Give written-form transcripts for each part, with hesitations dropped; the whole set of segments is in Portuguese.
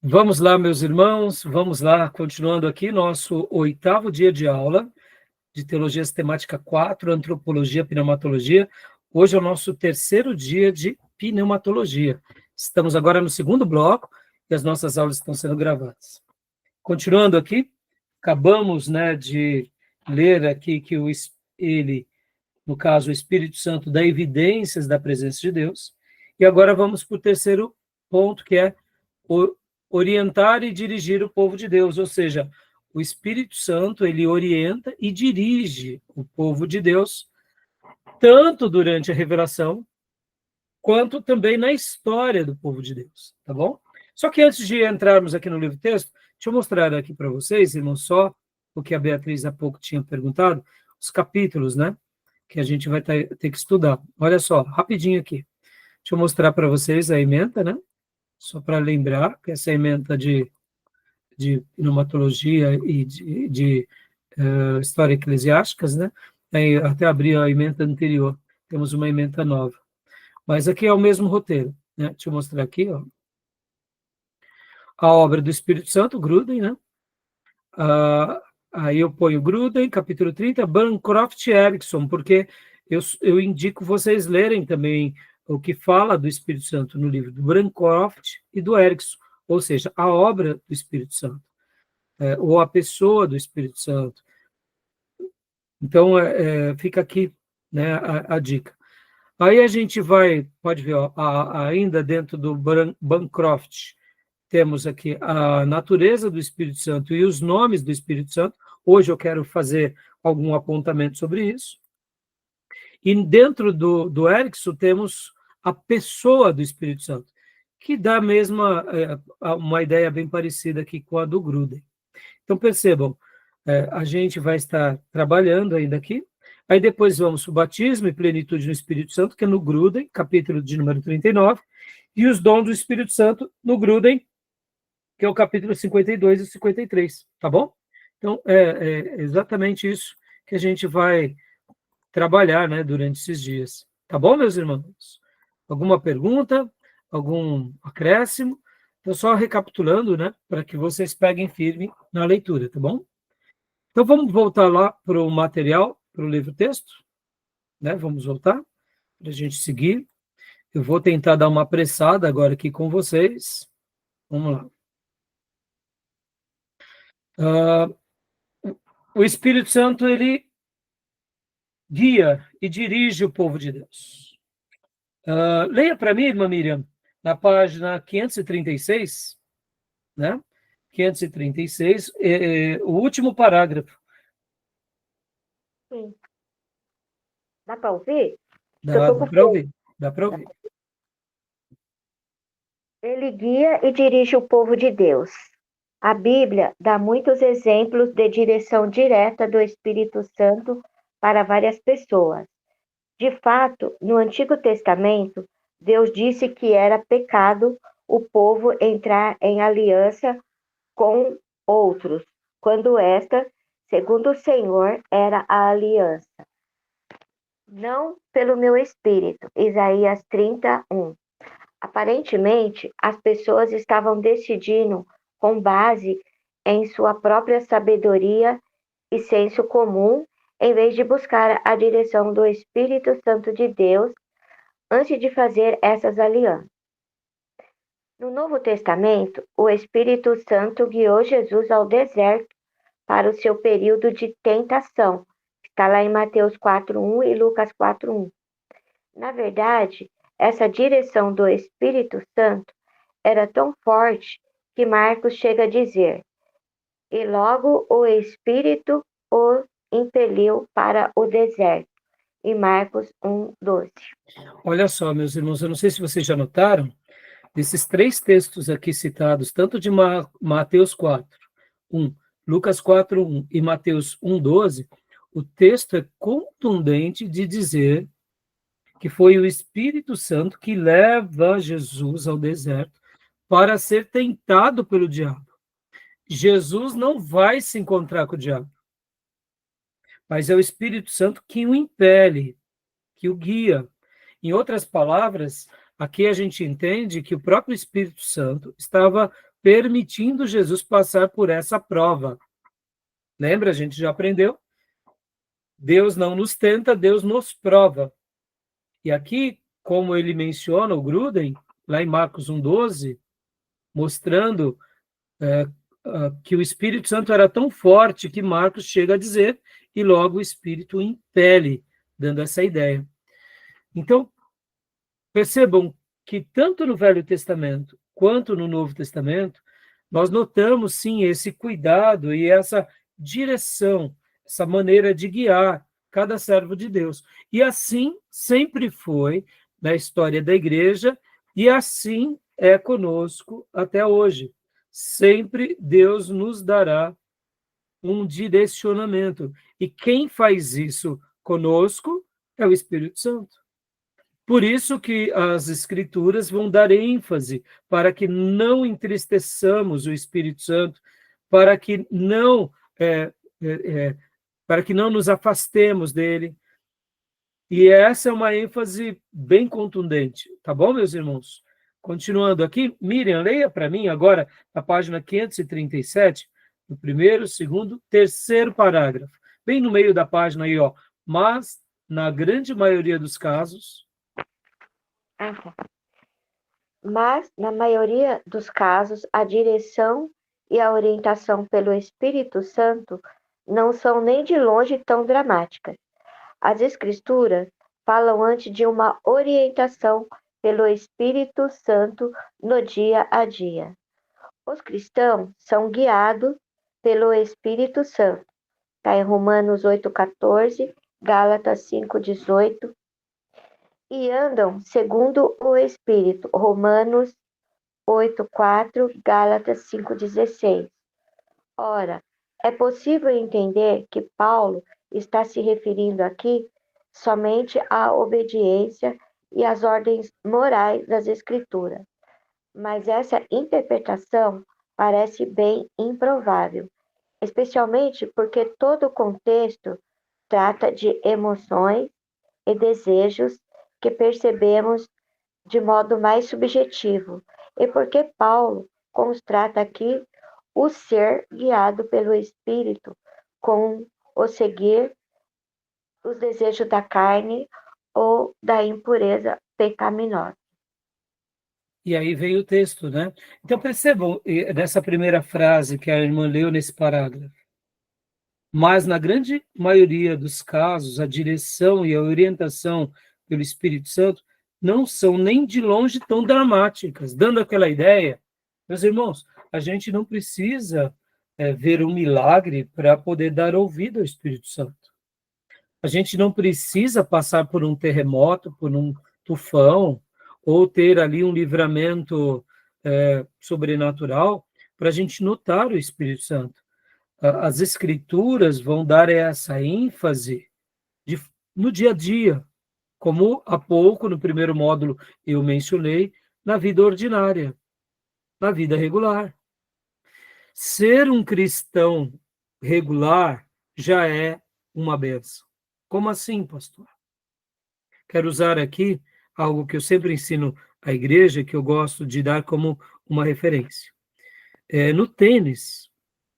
Vamos lá, meus irmãos, vamos lá, continuando aqui nosso 8º dia de aula de Teologia Sistemática 4, Antropologia, Pneumatologia. Hoje é o nosso 3º dia de Pneumatologia. Estamos agora no 2º bloco e as nossas aulas estão sendo gravadas. Continuando aqui, acabamos, de ler aqui que ele, no caso, o Espírito Santo, dá evidências da presença de Deus. E agora vamos para o 3º ponto, que é orientar e dirigir o povo de Deus, ou seja, o Espírito Santo, ele orienta e dirige o povo de Deus, tanto durante a revelação, quanto também na história do povo de Deus, tá bom? Só que antes de entrarmos aqui no livro-texto, deixa eu mostrar aqui para vocês, irmão, só o que a Beatriz há pouco tinha perguntado, os capítulos, que a gente vai ter que estudar. Olha só, rapidinho aqui. Deixa eu mostrar para vocês a ementa, só para lembrar que essa ementa de pneumatologia e de história eclesiásticas, Aí, até abrir a ementa anterior, temos uma ementa nova. Mas aqui é o mesmo roteiro, Deixa eu mostrar aqui, ó. A obra do Espírito Santo, Gruden, aí eu ponho Gruden, capítulo 30, Bancroft e Erickson, porque eu indico vocês lerem também o que fala do Espírito Santo no livro do Bancroft e do Erickson, ou seja, a obra do Espírito Santo, ou a pessoa do Espírito Santo. Então, fica aqui, a dica. Aí a gente pode ver, ó, ainda dentro do Bancroft, temos aqui a natureza do Espírito Santo e os nomes do Espírito Santo. Hoje eu quero fazer algum apontamento sobre isso. E dentro do Erickson temos a pessoa do Espírito Santo, que dá uma ideia bem parecida aqui com a do Gruden. Então percebam, a gente vai estar trabalhando ainda aqui. Aí depois vamos para o batismo e plenitude no Espírito Santo, que é no Gruden, capítulo de número 39, e os dons do Espírito Santo no Gruden, que é o capítulo 52 e 53, tá bom? Então, é exatamente isso que a gente vai trabalhar, durante esses dias. Tá bom, meus irmãos? Alguma pergunta? Algum acréscimo? Então, só recapitulando, para que vocês peguem firme na leitura, tá bom? Então, vamos voltar lá para o material, para o livro-texto, Vamos voltar para a gente seguir. Eu vou tentar dar uma apressada agora aqui com vocês. Vamos lá. O Espírito Santo, ele guia e dirige o povo de Deus. Leia para mim, irmã Miriam, na página 536, 536, o último parágrafo. Sim. Dá para ouvir? Dá para ouvir, dá para ouvir. Ele guia e dirige o povo de Deus. A Bíblia dá muitos exemplos de direção direta do Espírito Santo para várias pessoas. De fato, no Antigo Testamento, Deus disse que era pecado o povo entrar em aliança com outros, quando esta, segundo o Senhor, era a aliança. Não pelo meu espírito. Isaías 31. Aparentemente, as pessoas estavam decidindo com base em sua própria sabedoria e senso comum, em vez de buscar a direção do Espírito Santo de Deus antes de fazer essas alianças. No Novo Testamento, o Espírito Santo guiou Jesus ao deserto para o seu período de tentação. Está lá em Mateus 4:1 e Lucas 4:1. Na verdade, essa direção do Espírito Santo era tão forte que Marcos chega a dizer: e logo o Espírito o impeliu para o deserto. Em Marcos 1:12. Olha só, meus irmãos, eu não sei se vocês já notaram, desses 3 textos aqui citados, tanto de Mateus 4:1, Lucas 4:1 e Mateus 1:12, o texto é contundente de dizer que foi o Espírito Santo que leva Jesus ao deserto para ser tentado pelo diabo. Jesus não vai se encontrar com o diabo, mas é o Espírito Santo que o impele, que o guia. Em outras palavras, aqui a gente entende que o próprio Espírito Santo estava permitindo Jesus passar por essa prova. Lembra? A gente já aprendeu? Deus não nos tenta, Deus nos prova. E aqui, como ele menciona o Gruden, lá em Marcos 1,12, mostrando que o Espírito Santo era tão forte que Marcos chega a dizer, e logo o Espírito impele, dando essa ideia. Então, percebam que tanto no Velho Testamento quanto no Novo Testamento, nós notamos, sim, esse cuidado e essa direção, essa maneira de guiar cada servo de Deus. E assim sempre foi na história da igreja, e assim é conosco até hoje. Sempre Deus nos dará um direcionamento. E quem faz isso conosco é o Espírito Santo. Por isso que as Escrituras vão dar ênfase para que não entristeçamos o Espírito Santo, para que não nos afastemos dele. E essa é uma ênfase bem contundente, tá bom, meus irmãos? Continuando aqui, Miriam, leia para mim agora a página 537, no primeiro, segundo, terceiro parágrafo, bem no meio da página aí, ó. Mas, na grande maioria dos casos... Mas, na maioria dos casos, a direção e a orientação pelo Espírito Santo não são nem de longe tão dramáticas. As Escrituras falam antes de uma orientação pelo Espírito Santo no dia a dia. Os cristãos são guiados pelo Espírito Santo. Está em Romanos 8,14, Gálatas 5,18. E andam segundo o Espírito. Romanos 8,4, Gálatas 5,16. Ora, é possível entender que Paulo está se referindo aqui somente à obediência e às ordens morais das Escrituras. Mas essa interpretação parece bem improvável, especialmente porque todo o contexto trata de emoções e desejos que percebemos de modo mais subjetivo, e porque Paulo constata aqui o ser guiado pelo Espírito com o seguir os desejos da carne ou da impureza pecaminosa. E aí vem o texto, né? Então percebam nessa primeira frase que a irmã leu nesse parágrafo. Mas na grande maioria dos casos, a direção e a orientação pelo Espírito Santo não são nem de longe tão dramáticas, dando aquela ideia. Meus irmãos, a gente não precisa ver um milagre para poder dar ouvido ao Espírito Santo. A gente não precisa passar por um terremoto, por um tufão, ou ter ali um livramento sobrenatural para a gente notar o Espírito Santo. As Escrituras vão dar essa ênfase no dia a dia, como há pouco, no primeiro módulo, eu mencionei, na vida ordinária, na vida regular. Ser um cristão regular já é uma bênção. Como assim, pastor? Quero usar aqui algo que eu sempre ensino à igreja, que eu gosto de dar como uma referência. No tênis,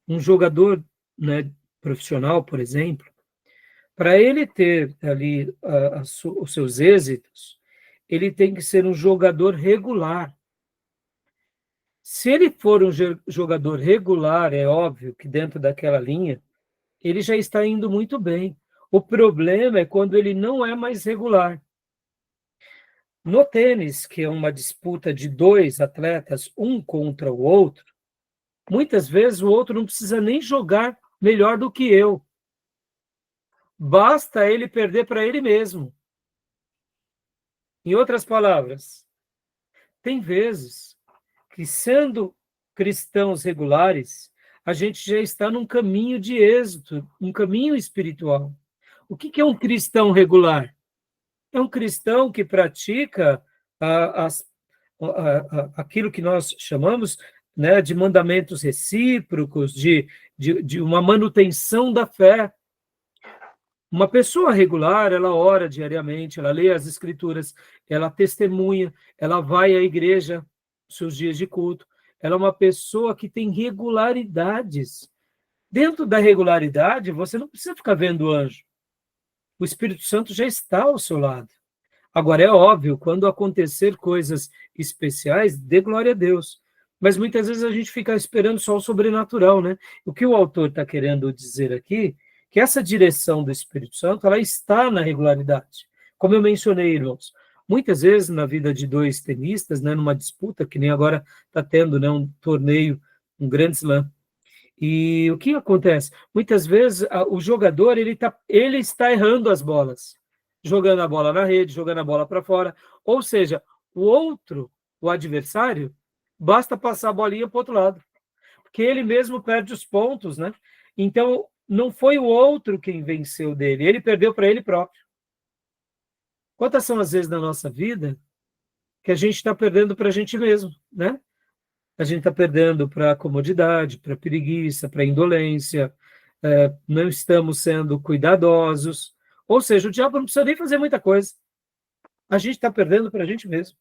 um jogador, né, profissional, por exemplo, para ele ter ali os seus êxitos, ele tem que ser um jogador regular. Se ele for um jogador regular, é óbvio que dentro daquela linha, ele já está indo muito bem. O problema é quando ele não é mais regular. No tênis, que é uma disputa de dois atletas, um contra o outro, muitas vezes o outro não precisa nem jogar melhor do que eu. Basta ele perder para ele mesmo. Em outras palavras, tem vezes que, sendo cristãos regulares, a gente já está num caminho de êxito, um caminho espiritual. O que é um cristão regular? É um cristão que pratica aquilo que nós chamamos, né, de mandamentos recíprocos, de uma manutenção da fé. Uma pessoa regular, ela ora diariamente, ela lê as Escrituras, ela testemunha, ela vai à igreja, seus dias de culto, ela é uma pessoa que tem regularidades. Dentro da regularidade, você não precisa ficar vendo anjo. O Espírito Santo já está ao seu lado. Agora, é óbvio, quando acontecer coisas especiais, dê glória a Deus. Mas muitas vezes a gente fica esperando só o sobrenatural, né? O que o autor está querendo dizer aqui, que essa direção do Espírito Santo, ela está na regularidade. Como eu mencionei, irmãos, muitas vezes na vida de dois tenistas, né, numa disputa, que nem agora está tendo, né, um torneio, um grande slam, e o que acontece? Muitas vezes o jogador ele está errando as bolas, jogando a bola na rede, jogando a bola para fora. Ou seja, o outro, o adversário, basta passar a bolinha para o outro lado, porque ele mesmo perde os pontos, né? Então, não foi o outro quem venceu dele, ele perdeu para ele próprio. Quantas são as vezes na nossa vida que a gente está perdendo para a gente mesmo, né? A gente está perdendo para a comodidade, para a preguiça, para a indolência, não estamos sendo cuidadosos, ou seja, o diabo não precisa nem fazer muita coisa, a gente está perdendo para a gente mesmo.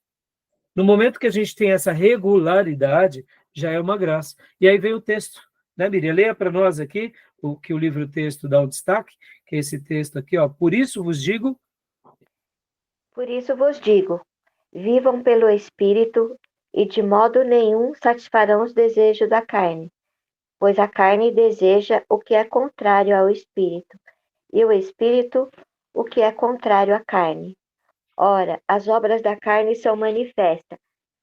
No momento que a gente tem essa regularidade, já é uma graça. E aí vem o texto, né, Miriam? Leia para nós aqui o que o livro-texto dá um destaque, que é esse texto aqui, ó. Por isso vos digo, vivam pelo Espírito e de modo nenhum satisfarão os desejos da carne, pois a carne deseja o que é contrário ao Espírito, e o Espírito o que é contrário à carne. Ora, as obras da carne são manifestas: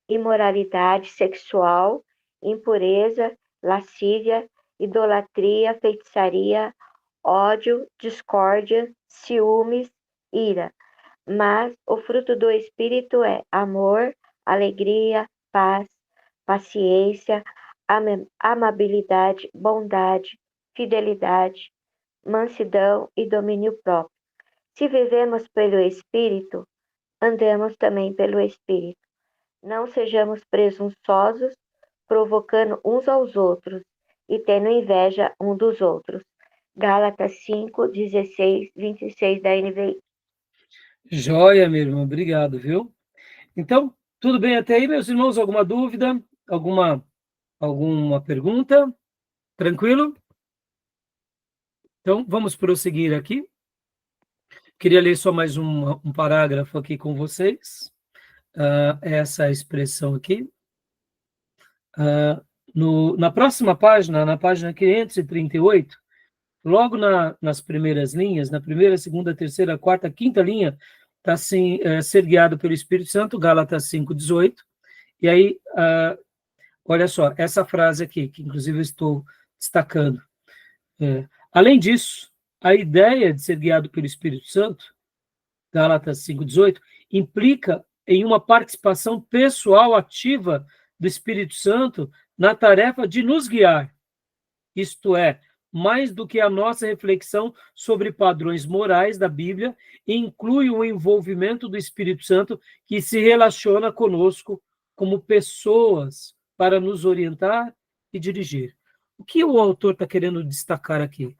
imoralidade sexual, impureza, lascívia, idolatria, feitiçaria, ódio, discórdia, ciúmes, ira. Mas o fruto do Espírito é amor, alegria, paz, paciência, amabilidade, bondade, fidelidade, mansidão e domínio próprio. Se vivemos pelo Espírito, andemos também pelo Espírito. Não sejamos presunçosos, provocando uns aos outros e tendo inveja um dos outros. Gálatas 5, 16, 26 da NVI. joia, meu irmão, obrigado, viu? Então, tudo bem até aí, meus irmãos? Alguma dúvida? Alguma pergunta? Tranquilo? Então, vamos prosseguir aqui. Queria ler só mais um parágrafo aqui com vocês. Essa expressão aqui. Na próxima página, na página 538, logo nas primeiras linhas, na primeira, segunda, terceira, quarta, quinta linha, está assim, ser guiado pelo Espírito Santo, Gálatas 5:18. E aí, olha só, essa frase aqui, que inclusive eu estou destacando. Além disso, a ideia de ser guiado pelo Espírito Santo, Gálatas 5:18, implica em uma participação pessoal ativa do Espírito Santo na tarefa de nos guiar. Isto é, mais do que a nossa reflexão sobre padrões morais da Bíblia, inclui o envolvimento do Espírito Santo que se relaciona conosco como pessoas para nos orientar e dirigir. O que o autor está querendo destacar aqui?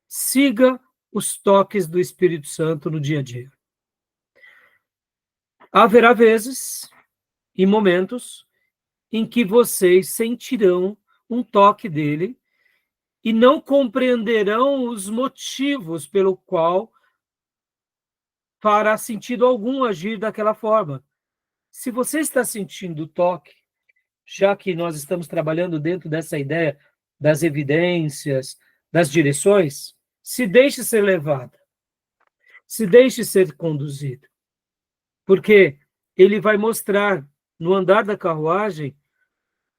Siga os toques do Espírito Santo no dia a dia. Haverá vezes e momentos em que vocês sentirão um toque dele e não compreenderão os motivos pelo qual fará sentido algum agir daquela forma. Se você está sentindo o toque, já que nós estamos trabalhando dentro dessa ideia das evidências, das direções, se deixe ser levado, se deixe ser conduzido, porque ele vai mostrar no andar da carruagem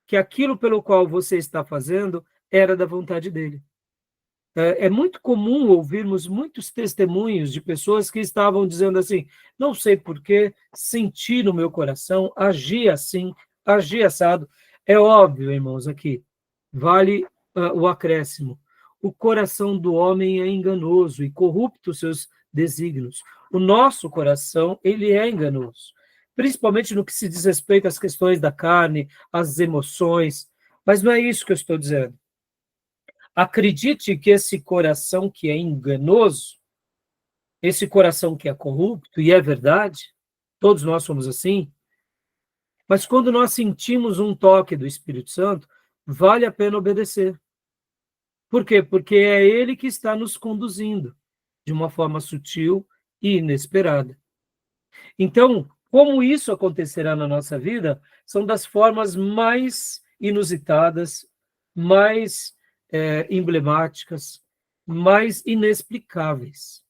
que aquilo pelo qual você está fazendo era da vontade dele. É muito comum ouvirmos muitos testemunhos de pessoas que estavam dizendo assim, não sei porquê, senti no meu coração, agi assim, agi assado. É óbvio, irmãos, aqui, vale o acréscimo. O coração do homem é enganoso e corrupto os seus desígnios. O nosso coração, ele é enganoso, principalmente no que se diz respeito às questões da carne, às emoções, mas não é isso que eu estou dizendo. Acredite que esse coração que é enganoso, esse coração que é corrupto, e é verdade, todos nós somos assim, Mas quando nós sentimos um toque do Espírito Santo, vale a pena obedecer. Por quê? Porque é ele que está nos conduzindo de uma forma sutil e inesperada. Então, como isso acontecerá na nossa vida, são das formas mais inusitadas, mais emblemáticas, mais inexplicáveis.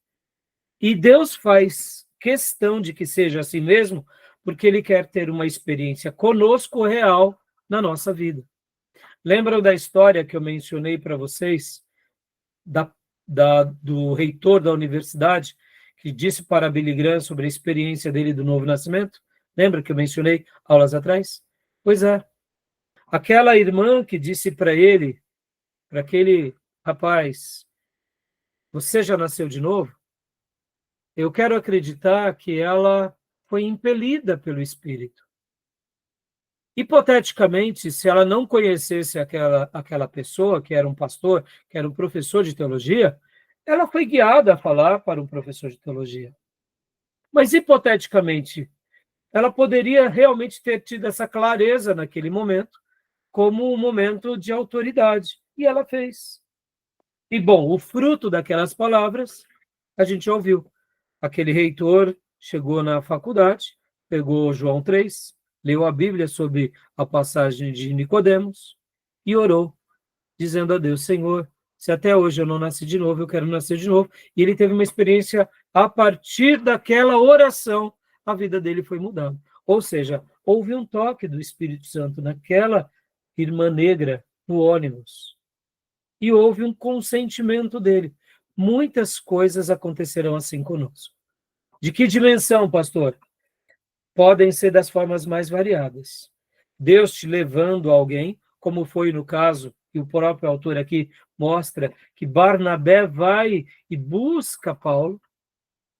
E Deus faz questão de que seja assim mesmo, porque Ele quer ter uma experiência conosco real na nossa vida. Lembram da história que eu mencionei para vocês, do reitor da universidade, que disse para Billy Graham sobre a experiência dele do novo nascimento? Lembra que eu mencionei aulas atrás? Pois é. Aquela irmã que disse para ele, para aquele rapaz, você já nasceu de novo? Eu quero acreditar que ela foi impelida pelo Espírito. Hipoteticamente, se ela não conhecesse aquela pessoa, que era um pastor, que era um professor de teologia, ela foi guiada a falar para um professor de teologia. Mas, hipoteticamente, ela poderia realmente ter tido essa clareza naquele momento, como um momento de autoridade. E ela fez. E, bom, o fruto daquelas palavras, a gente ouviu. Aquele reitor chegou na faculdade, pegou João 3, leu a Bíblia sobre a passagem de Nicodemos e orou, dizendo a Deus: Senhor, se até hoje eu não nasci de novo, eu quero nascer de novo. E ele teve uma experiência, a partir daquela oração, a vida dele foi mudada. Ou seja, houve um toque do Espírito Santo naquela irmã negra no ônibus. E houve um consentimento dele. Muitas coisas acontecerão assim conosco. De que dimensão, pastor? Podem ser das formas mais variadas. Deus te levando a alguém, como foi no caso, e o próprio autor aqui mostra, que Barnabé vai e busca Paulo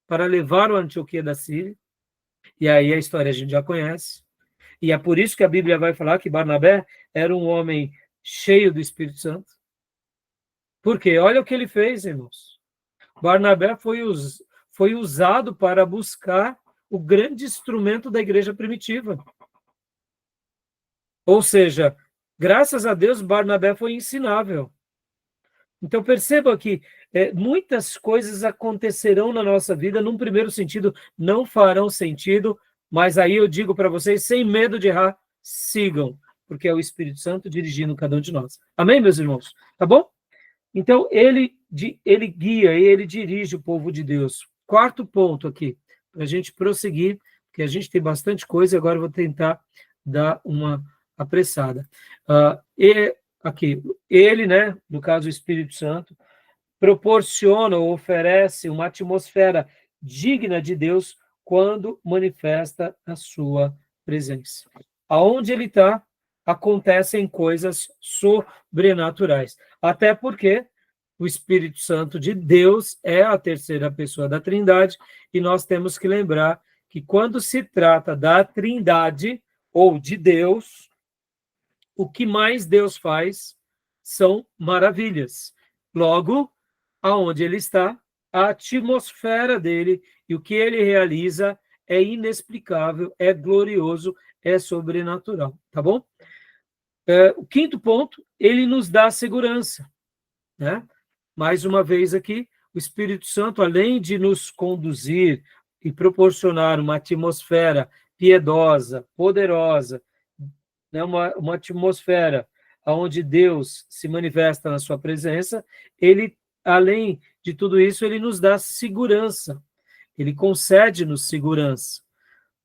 para levar o Antioquia da Síria, e aí a história a gente já conhece, e é por isso que a Bíblia vai falar que Barnabé era um homem cheio do Espírito Santo. Por quê? Olha o que ele fez, irmãos. Barnabé foi usado para buscar o grande instrumento da igreja primitiva. Ou seja, graças a Deus, Barnabé foi ensinável. Então, perceba que muitas coisas acontecerão na nossa vida, num primeiro sentido, não farão sentido, mas aí eu digo para vocês, sem medo de errar, sigam, porque é o Espírito Santo dirigindo cada um de nós. Amém, meus irmãos? Tá bom? Então, ele guia, ele dirige o povo de Deus. Quarto ponto aqui, para a gente prosseguir, porque a gente tem bastante coisa, agora eu vou tentar dar uma apressada. Aqui, ele, né, no caso o Espírito Santo, proporciona ou oferece uma atmosfera digna de Deus quando manifesta a sua presença. Aonde ele está, acontecem coisas sobrenaturais. Até porque o Espírito Santo de Deus é a terceira pessoa da Trindade, e nós temos que lembrar que quando se trata da Trindade ou de Deus, o que mais Deus faz são maravilhas. Logo, aonde ele está, a atmosfera dele e o que ele realiza é inexplicável, é glorioso, é sobrenatural, tá bom? O quinto ponto, ele nos dá segurança, né? Mais uma vez aqui, o Espírito Santo, além de nos conduzir e proporcionar uma atmosfera piedosa, poderosa, né? uma atmosfera onde Deus se manifesta na sua presença, ele, além de tudo isso, ele nos dá segurança, ele concede-nos segurança,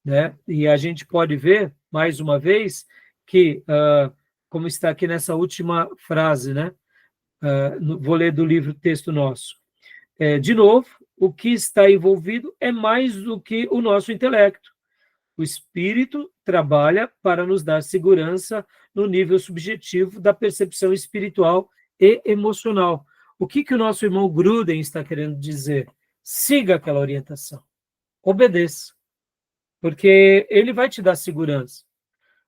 né? E a gente pode ver, mais uma vez, que, como está aqui nessa última frase, né? Vou ler do livro Texto Nosso. De novo, o que está envolvido é mais do que o nosso intelecto. O Espírito trabalha para nos dar segurança no nível subjetivo da percepção espiritual e emocional. O que o nosso irmão Gruden está querendo dizer? Siga aquela orientação. Obedeça. Porque ele vai te dar segurança.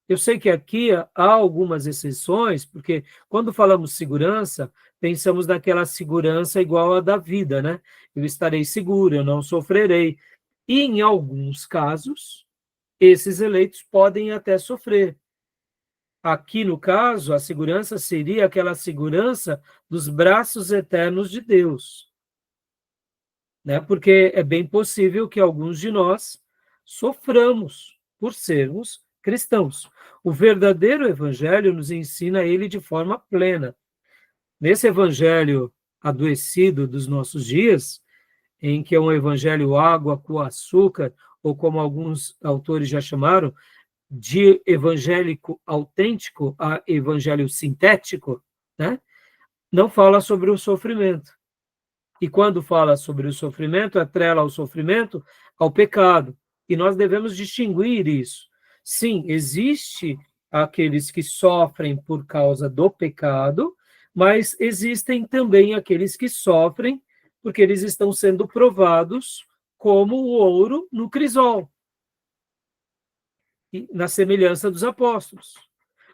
Eu sei que aqui há algumas exceções, porque quando falamos segurança, pensamos naquela segurança igual à da vida, né? Eu estarei seguro, eu não sofrerei. E em alguns casos, esses eleitos podem até sofrer. Aqui, no caso, a segurança seria aquela segurança dos braços eternos de Deus, né? Porque é bem possível que alguns de nós soframos por sermos cristãos. O verdadeiro evangelho nos ensina ele de forma plena. Nesse evangelho adoecido dos nossos dias, em que é um evangelho água com açúcar, ou como alguns autores já chamaram, de evangélico autêntico a evangelho sintético, né? Não fala sobre o sofrimento. E quando fala sobre o sofrimento, atrela ao sofrimento ao pecado. E nós devemos distinguir isso. Sim, existe aqueles que sofrem por causa do pecado, mas existem também aqueles que sofrem porque eles estão sendo provados como o ouro no crisol, na semelhança dos apóstolos,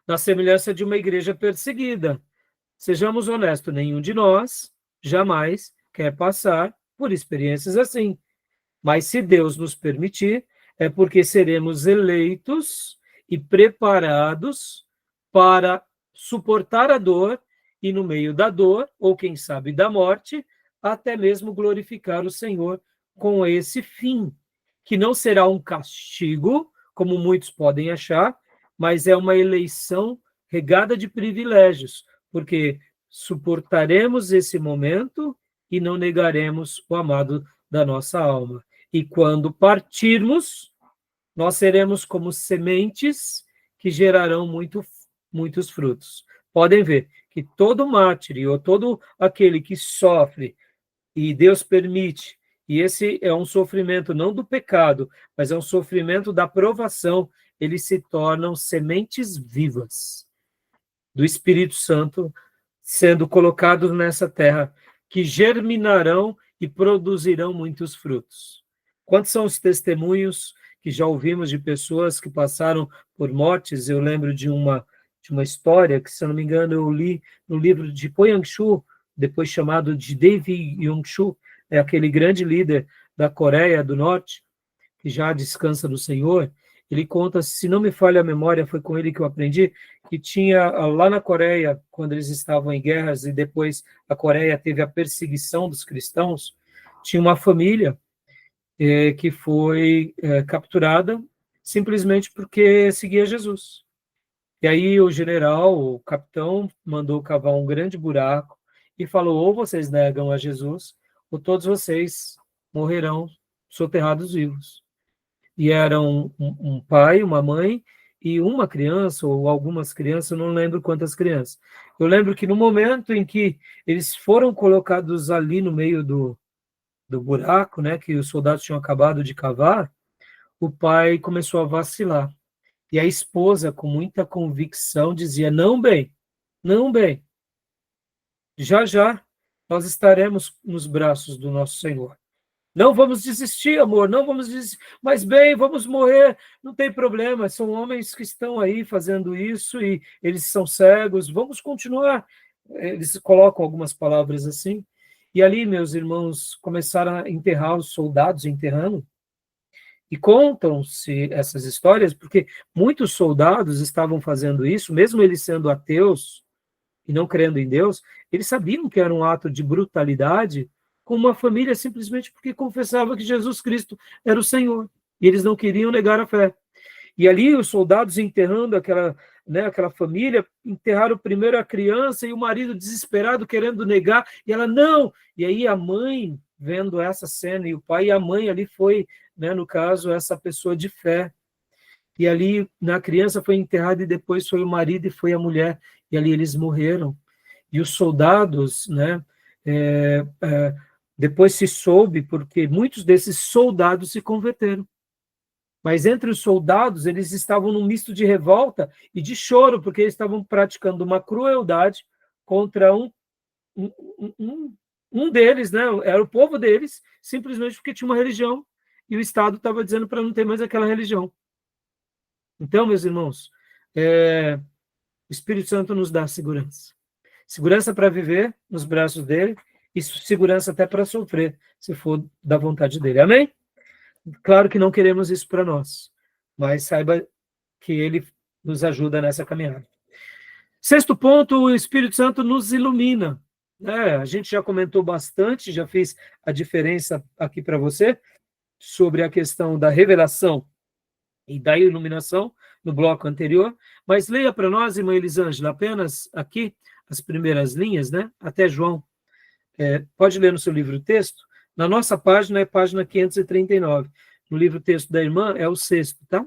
na semelhança de uma igreja perseguida. Sejamos honestos, nenhum de nós jamais quer passar por experiências assim. Mas se Deus nos permitir, é porque seremos eleitos e preparados para suportar a dor e, no meio da dor, ou quem sabe da morte, até mesmo glorificar o Senhor com esse fim, que não será um castigo, como muitos podem achar, mas é uma eleição regada de privilégios, porque suportaremos esse momento e não negaremos o amado da nossa alma. E quando partirmos, nós seremos como sementes que gerarão muitos frutos. Podem ver que todo mártir ou todo aquele que sofre, e Deus permite, e esse é um sofrimento não do pecado, mas é um sofrimento da provação, eles se tornam sementes vivas do Espírito Santo sendo colocados nessa terra, que germinarão e produzirão muitos frutos. Quantos são os testemunhos que já ouvimos de pessoas que passaram por mortes? Eu lembro de uma história que, se eu não me engano, eu li no livro de Po Yang-shu, depois chamado de David Yong-shu, é aquele grande líder da Coreia do Norte, que já descansa no Senhor. Ele conta, se não me falha a memória, foi com ele que eu aprendi, que tinha lá na Coreia, quando eles estavam em guerras e depois a Coreia teve a perseguição dos cristãos, tinha uma família que foi capturada simplesmente porque seguia Jesus. E aí o general, o capitão, mandou cavar um grande buraco e falou, ou vocês negam a Jesus, ou todos vocês morrerão soterrados vivos. E eram um pai, uma mãe e uma criança, ou algumas crianças, eu não lembro quantas crianças. Eu lembro que no momento em que eles foram colocados ali no meio do buraco, né, que os soldados tinham acabado de cavar, o pai começou a vacilar. E a esposa, com muita convicção, dizia, não, bem, já já nós estaremos nos braços do nosso Senhor. Não vamos desistir, amor, não vamos desistir. Mas bem, vamos morrer, não tem problema. São homens que estão aí fazendo isso e eles são cegos. Vamos continuar. Eles colocam algumas palavras assim. E ali, meus irmãos, começaram a enterrar os soldados, enterrando. E contam-se essas histórias porque muitos soldados estavam fazendo isso, mesmo eles sendo ateus e não crendo em Deus, eles sabiam que era um ato de brutalidade com uma família simplesmente porque confessava que Jesus Cristo era o Senhor. E eles não queriam negar a fé. E ali os soldados enterrando aquela família, enterraram primeiro a criança e o marido desesperado querendo negar, e ela não. E aí a mãe, vendo essa cena, e o pai e a mãe ali foi, né, no caso, essa pessoa de fé. E ali na criança foi enterrada e depois foi o marido e foi a mulher. E ali eles morreram. E os soldados, né, depois se soube, porque muitos desses soldados se converteram. Mas entre os soldados, eles estavam num misto de revolta e de choro, porque eles estavam praticando uma crueldade contra um deles, né? Era o povo deles, simplesmente porque tinha uma religião e o Estado estava dizendo para não ter mais aquela religião. Então, meus irmãos, o Espírito Santo nos dá segurança. Segurança para viver nos braços dele e segurança até para sofrer, se for da vontade dele. Amém? Claro que não queremos isso para nós, mas saiba que ele nos ajuda nessa caminhada. Sexto ponto, o Espírito Santo nos ilumina. A gente já comentou bastante, já fiz a diferença aqui para você sobre a questão da revelação e da iluminação no bloco anterior, mas leia para nós, irmã Elisângela, apenas aqui as primeiras linhas, né? Até João. Pode ler no seu livro texto. Na nossa página é página 539. No livro texto da irmã é o sexto, tá?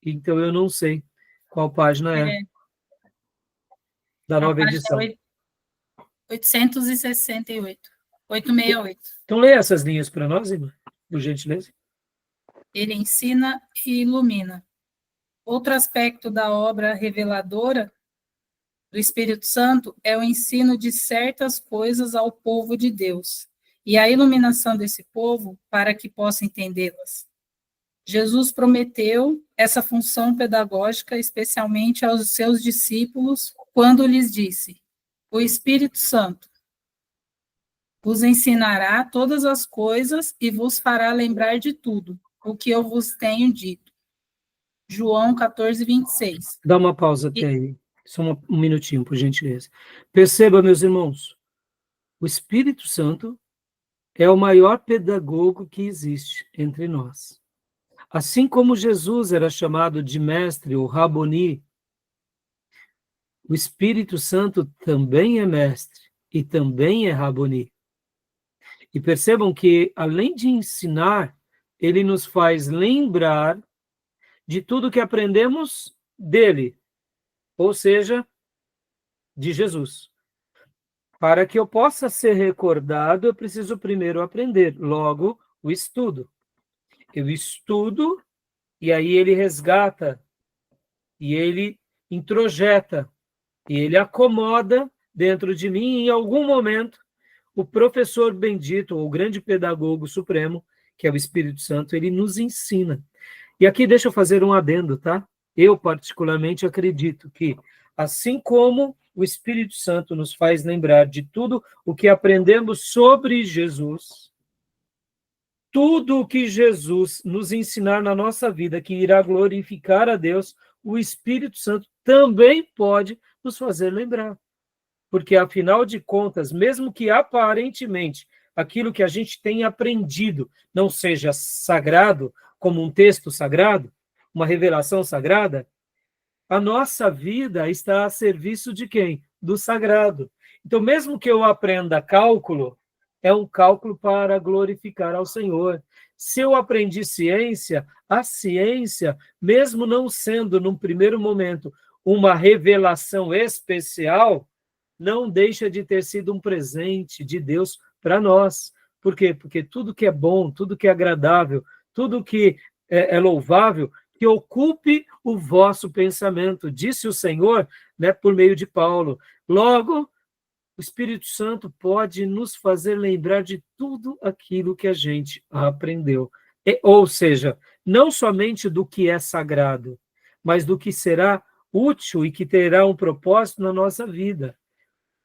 Então eu não sei qual página é da nova edição. 868. 868. Então leia essas linhas para nós, irmã, por gentileza. Ele ensina e ilumina. Outro aspecto da obra reveladora do Espírito Santo é o ensino de certas coisas ao povo de Deus e a iluminação desse povo para que possa entendê-las. Jesus prometeu essa função pedagógica especialmente aos seus discípulos quando lhes disse: o Espírito Santo vos ensinará todas as coisas e vos fará lembrar de tudo o que eu vos tenho dito. João 14, 26. Dá uma pausa até aí. Só um minutinho, por gentileza. Perceba, meus irmãos, o Espírito Santo é o maior pedagogo que existe entre nós. Assim como Jesus era chamado de mestre ou Raboni, o Espírito Santo também é mestre e também é Raboni. E percebam que, além de ensinar, ele nos faz lembrar de tudo que aprendemos dele, ou seja, de Jesus. Para que eu possa ser recordado, eu preciso primeiro aprender, logo, o estudo. Eu estudo, e aí ele resgata, e ele introjeta, e ele acomoda dentro de mim, e em algum momento, o professor bendito, o grande pedagogo supremo, que é o Espírito Santo, ele nos ensina. E aqui deixa eu fazer um adendo, tá? Eu, particularmente, acredito que, assim como o Espírito Santo nos faz lembrar de tudo o que aprendemos sobre Jesus, tudo o que Jesus nos ensinar na nossa vida, que irá glorificar a Deus, o Espírito Santo também pode nos fazer lembrar. Porque, afinal de contas, mesmo que aparentemente aquilo que a gente tem aprendido não seja sagrado, como um texto sagrado, uma revelação sagrada, a nossa vida está a serviço de quem? Do sagrado. Então, mesmo que eu aprenda cálculo, é um cálculo para glorificar ao Senhor. Se eu aprendi ciência, a ciência, mesmo não sendo, num primeiro momento, uma revelação especial, não deixa de ter sido um presente de Deus para nós. Por quê? Porque tudo que é bom, tudo que é agradável, tudo que é louvável, que ocupe o vosso pensamento, disse o Senhor, né, por meio de Paulo. Logo, o Espírito Santo pode nos fazer lembrar de tudo aquilo que a gente aprendeu. Ou seja, não somente do que é sagrado, mas do que será útil e que terá um propósito na nossa vida,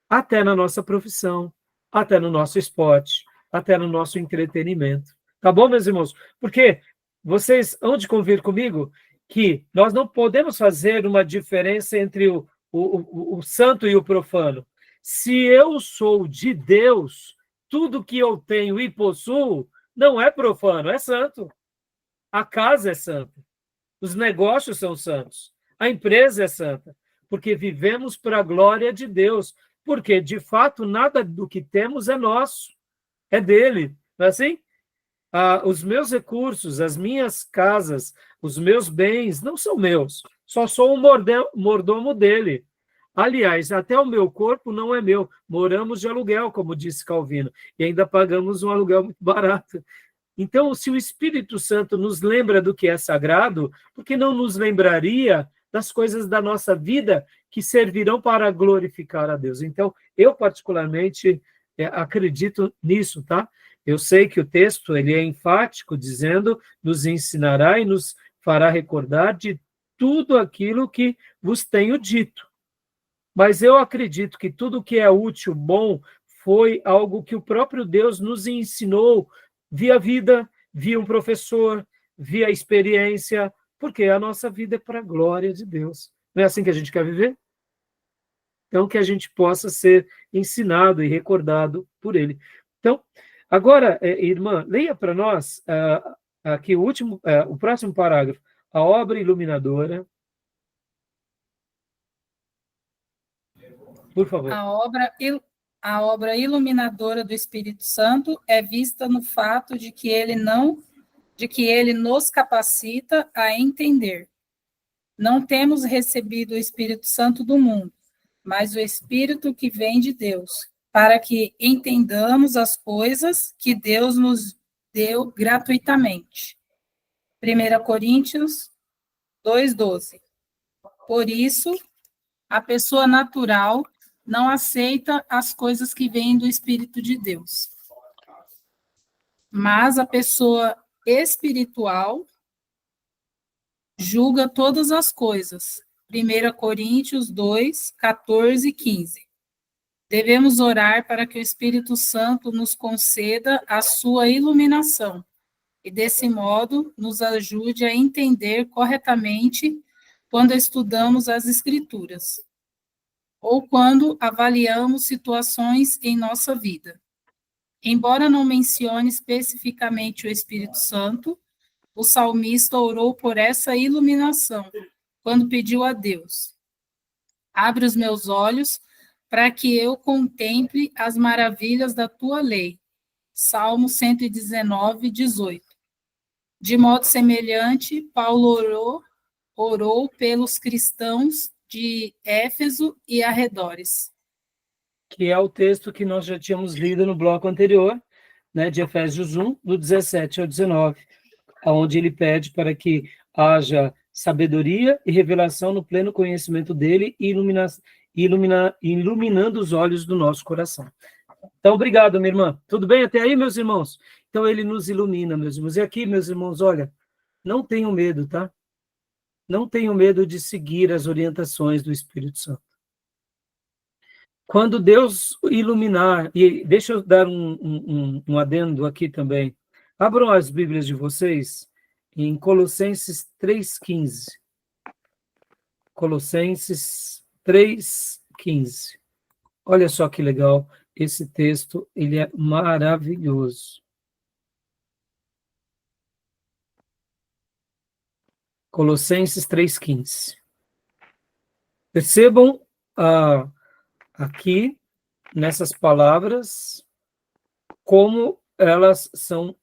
até na nossa profissão, até no nosso esporte, até no nosso entretenimento. Tá bom, meus irmãos? Porque vocês hão de convir comigo que nós não podemos fazer uma diferença entre o santo e o profano. Se eu sou de Deus, tudo que eu tenho e possuo não é profano, é santo. A casa é santa. Os negócios são santos. A empresa é santa. Porque vivemos para a glória de Deus. Porque, de fato, nada do que temos é nosso. É dele. Não é assim? Os meus recursos, as minhas casas, os meus bens não são meus. Só sou um mordomo dele. Aliás, até o meu corpo não é meu. Moramos de aluguel, como disse Calvino, e ainda pagamos um aluguel muito barato. Então, se o Espírito Santo nos lembra do que é sagrado, por que não nos lembraria das coisas da nossa vida que servirão para glorificar a Deus? Então, eu particularmente acredito nisso, tá? Eu sei que o texto ele é enfático, dizendo, nos ensinará e nos fará recordar de tudo aquilo que vos tenho dito. Mas eu acredito que tudo que é útil, bom, foi algo que o próprio Deus nos ensinou via vida, via um professor, via experiência, porque a nossa vida é para a glória de Deus. Não é assim que a gente quer viver? Então, que a gente possa ser ensinado e recordado por Ele. Então, agora, irmã, leia para nós aqui o próximo parágrafo. A obra iluminadora. Por favor. A obra iluminadora do Espírito Santo é vista no fato de que ele nos capacita a entender. Não temos recebido o Espírito Santo do mundo, mas o Espírito que vem de Deus, para que entendamos as coisas que Deus nos deu gratuitamente. 1 Coríntios 2:12. Por isso, a pessoa natural não aceita as coisas que vêm do Espírito de Deus. Mas a pessoa espiritual julga todas as coisas. 1 Coríntios 2, 14 e 15. Devemos orar para que o Espírito Santo nos conceda a sua iluminação e, desse modo, nos ajude a entender corretamente quando estudamos as Escrituras ou quando avaliamos situações em nossa vida. Embora não mencione especificamente o Espírito Santo, o salmista orou por essa iluminação, quando pediu a Deus: abre os meus olhos para que eu contemple as maravilhas da tua lei. Salmo 119, 18. De modo semelhante, Paulo orou pelos cristãos de Éfeso e arredores. Que é o texto que nós já tínhamos lido no bloco anterior, né, de Efésios 1, do 17 ao 19, onde ele pede para que haja sabedoria e revelação no pleno conhecimento dele e iluminando os olhos do nosso coração. Então, obrigado, minha irmã. Tudo bem até aí, meus irmãos? Então, ele nos ilumina, meus irmãos. E aqui, meus irmãos, olha, não tenham medo, tá? Não tenham medo de seguir as orientações do Espírito Santo. Quando Deus iluminar, e deixa eu dar um adendo aqui também. Abram as Bíblias de vocês em Colossenses 3,15. Colossenses 3,15. Olha só que legal, esse texto, ele é maravilhoso. Colossenses 3,15. Percebam aqui, nessas palavras, como elas são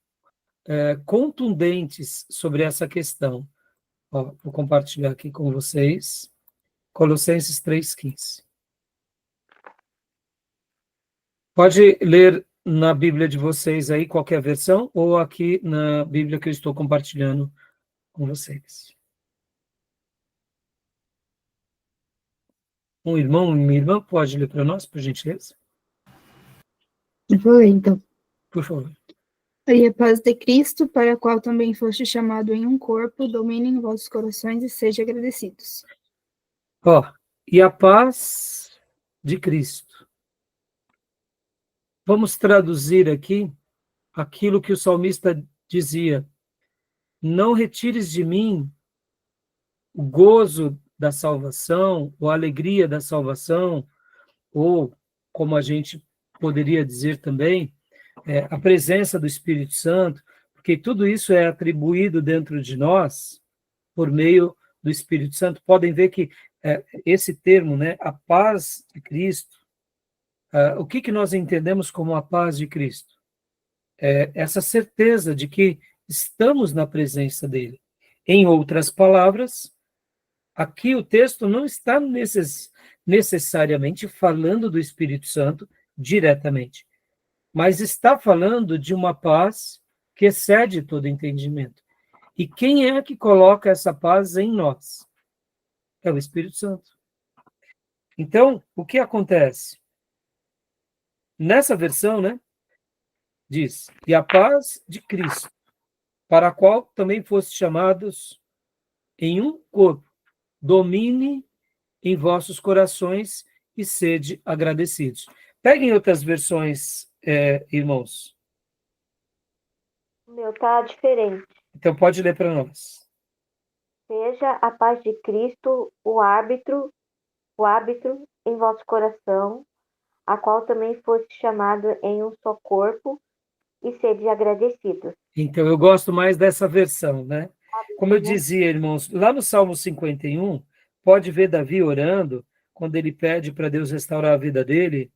contundentes sobre essa questão. Ó, vou compartilhar aqui com vocês. Colossenses 3,15. Pode ler na Bíblia de vocês aí, qualquer versão, ou aqui na Bíblia que eu estou compartilhando com vocês. Um irmão, uma irmã, pode ler para nós, por gentileza? Vou ler, então. Por favor. E a paz de Cristo, para a qual também foste chamado em um corpo, domine em vossos corações e sejam agradecidos. Ó, e a paz de Cristo. Vamos traduzir aqui aquilo que o salmista dizia: não retires de mim o gozo da salvação, ou a alegria da salvação, ou, como a gente poderia dizer também, a presença do Espírito Santo, porque tudo isso é atribuído dentro de nós por meio do Espírito Santo. Podem ver que esse termo, né, a paz de Cristo, o que nós entendemos como a paz de Cristo? Essa certeza de que estamos na presença dele. Em outras palavras, aqui o texto não está necessariamente falando do Espírito Santo diretamente, mas está falando de uma paz que excede todo entendimento. E quem é que coloca essa paz em nós? É o Espírito Santo. Então, o que acontece? Nessa versão, né, diz: e a paz de Cristo, para a qual também foste chamados em um corpo, domine em vossos corações e sede agradecidos. Peguem outras versões, irmãos. O meu tá diferente. Então, pode ler para nós. Seja a paz de Cristo o árbitro em vosso coração, a qual também foste chamado em um só corpo, e sede agradecidos. Então, eu gosto mais dessa versão, né? Como eu dizia, irmãos, lá no Salmo 51, pode ver Davi orando, quando ele pede para Deus restaurar a vida dele,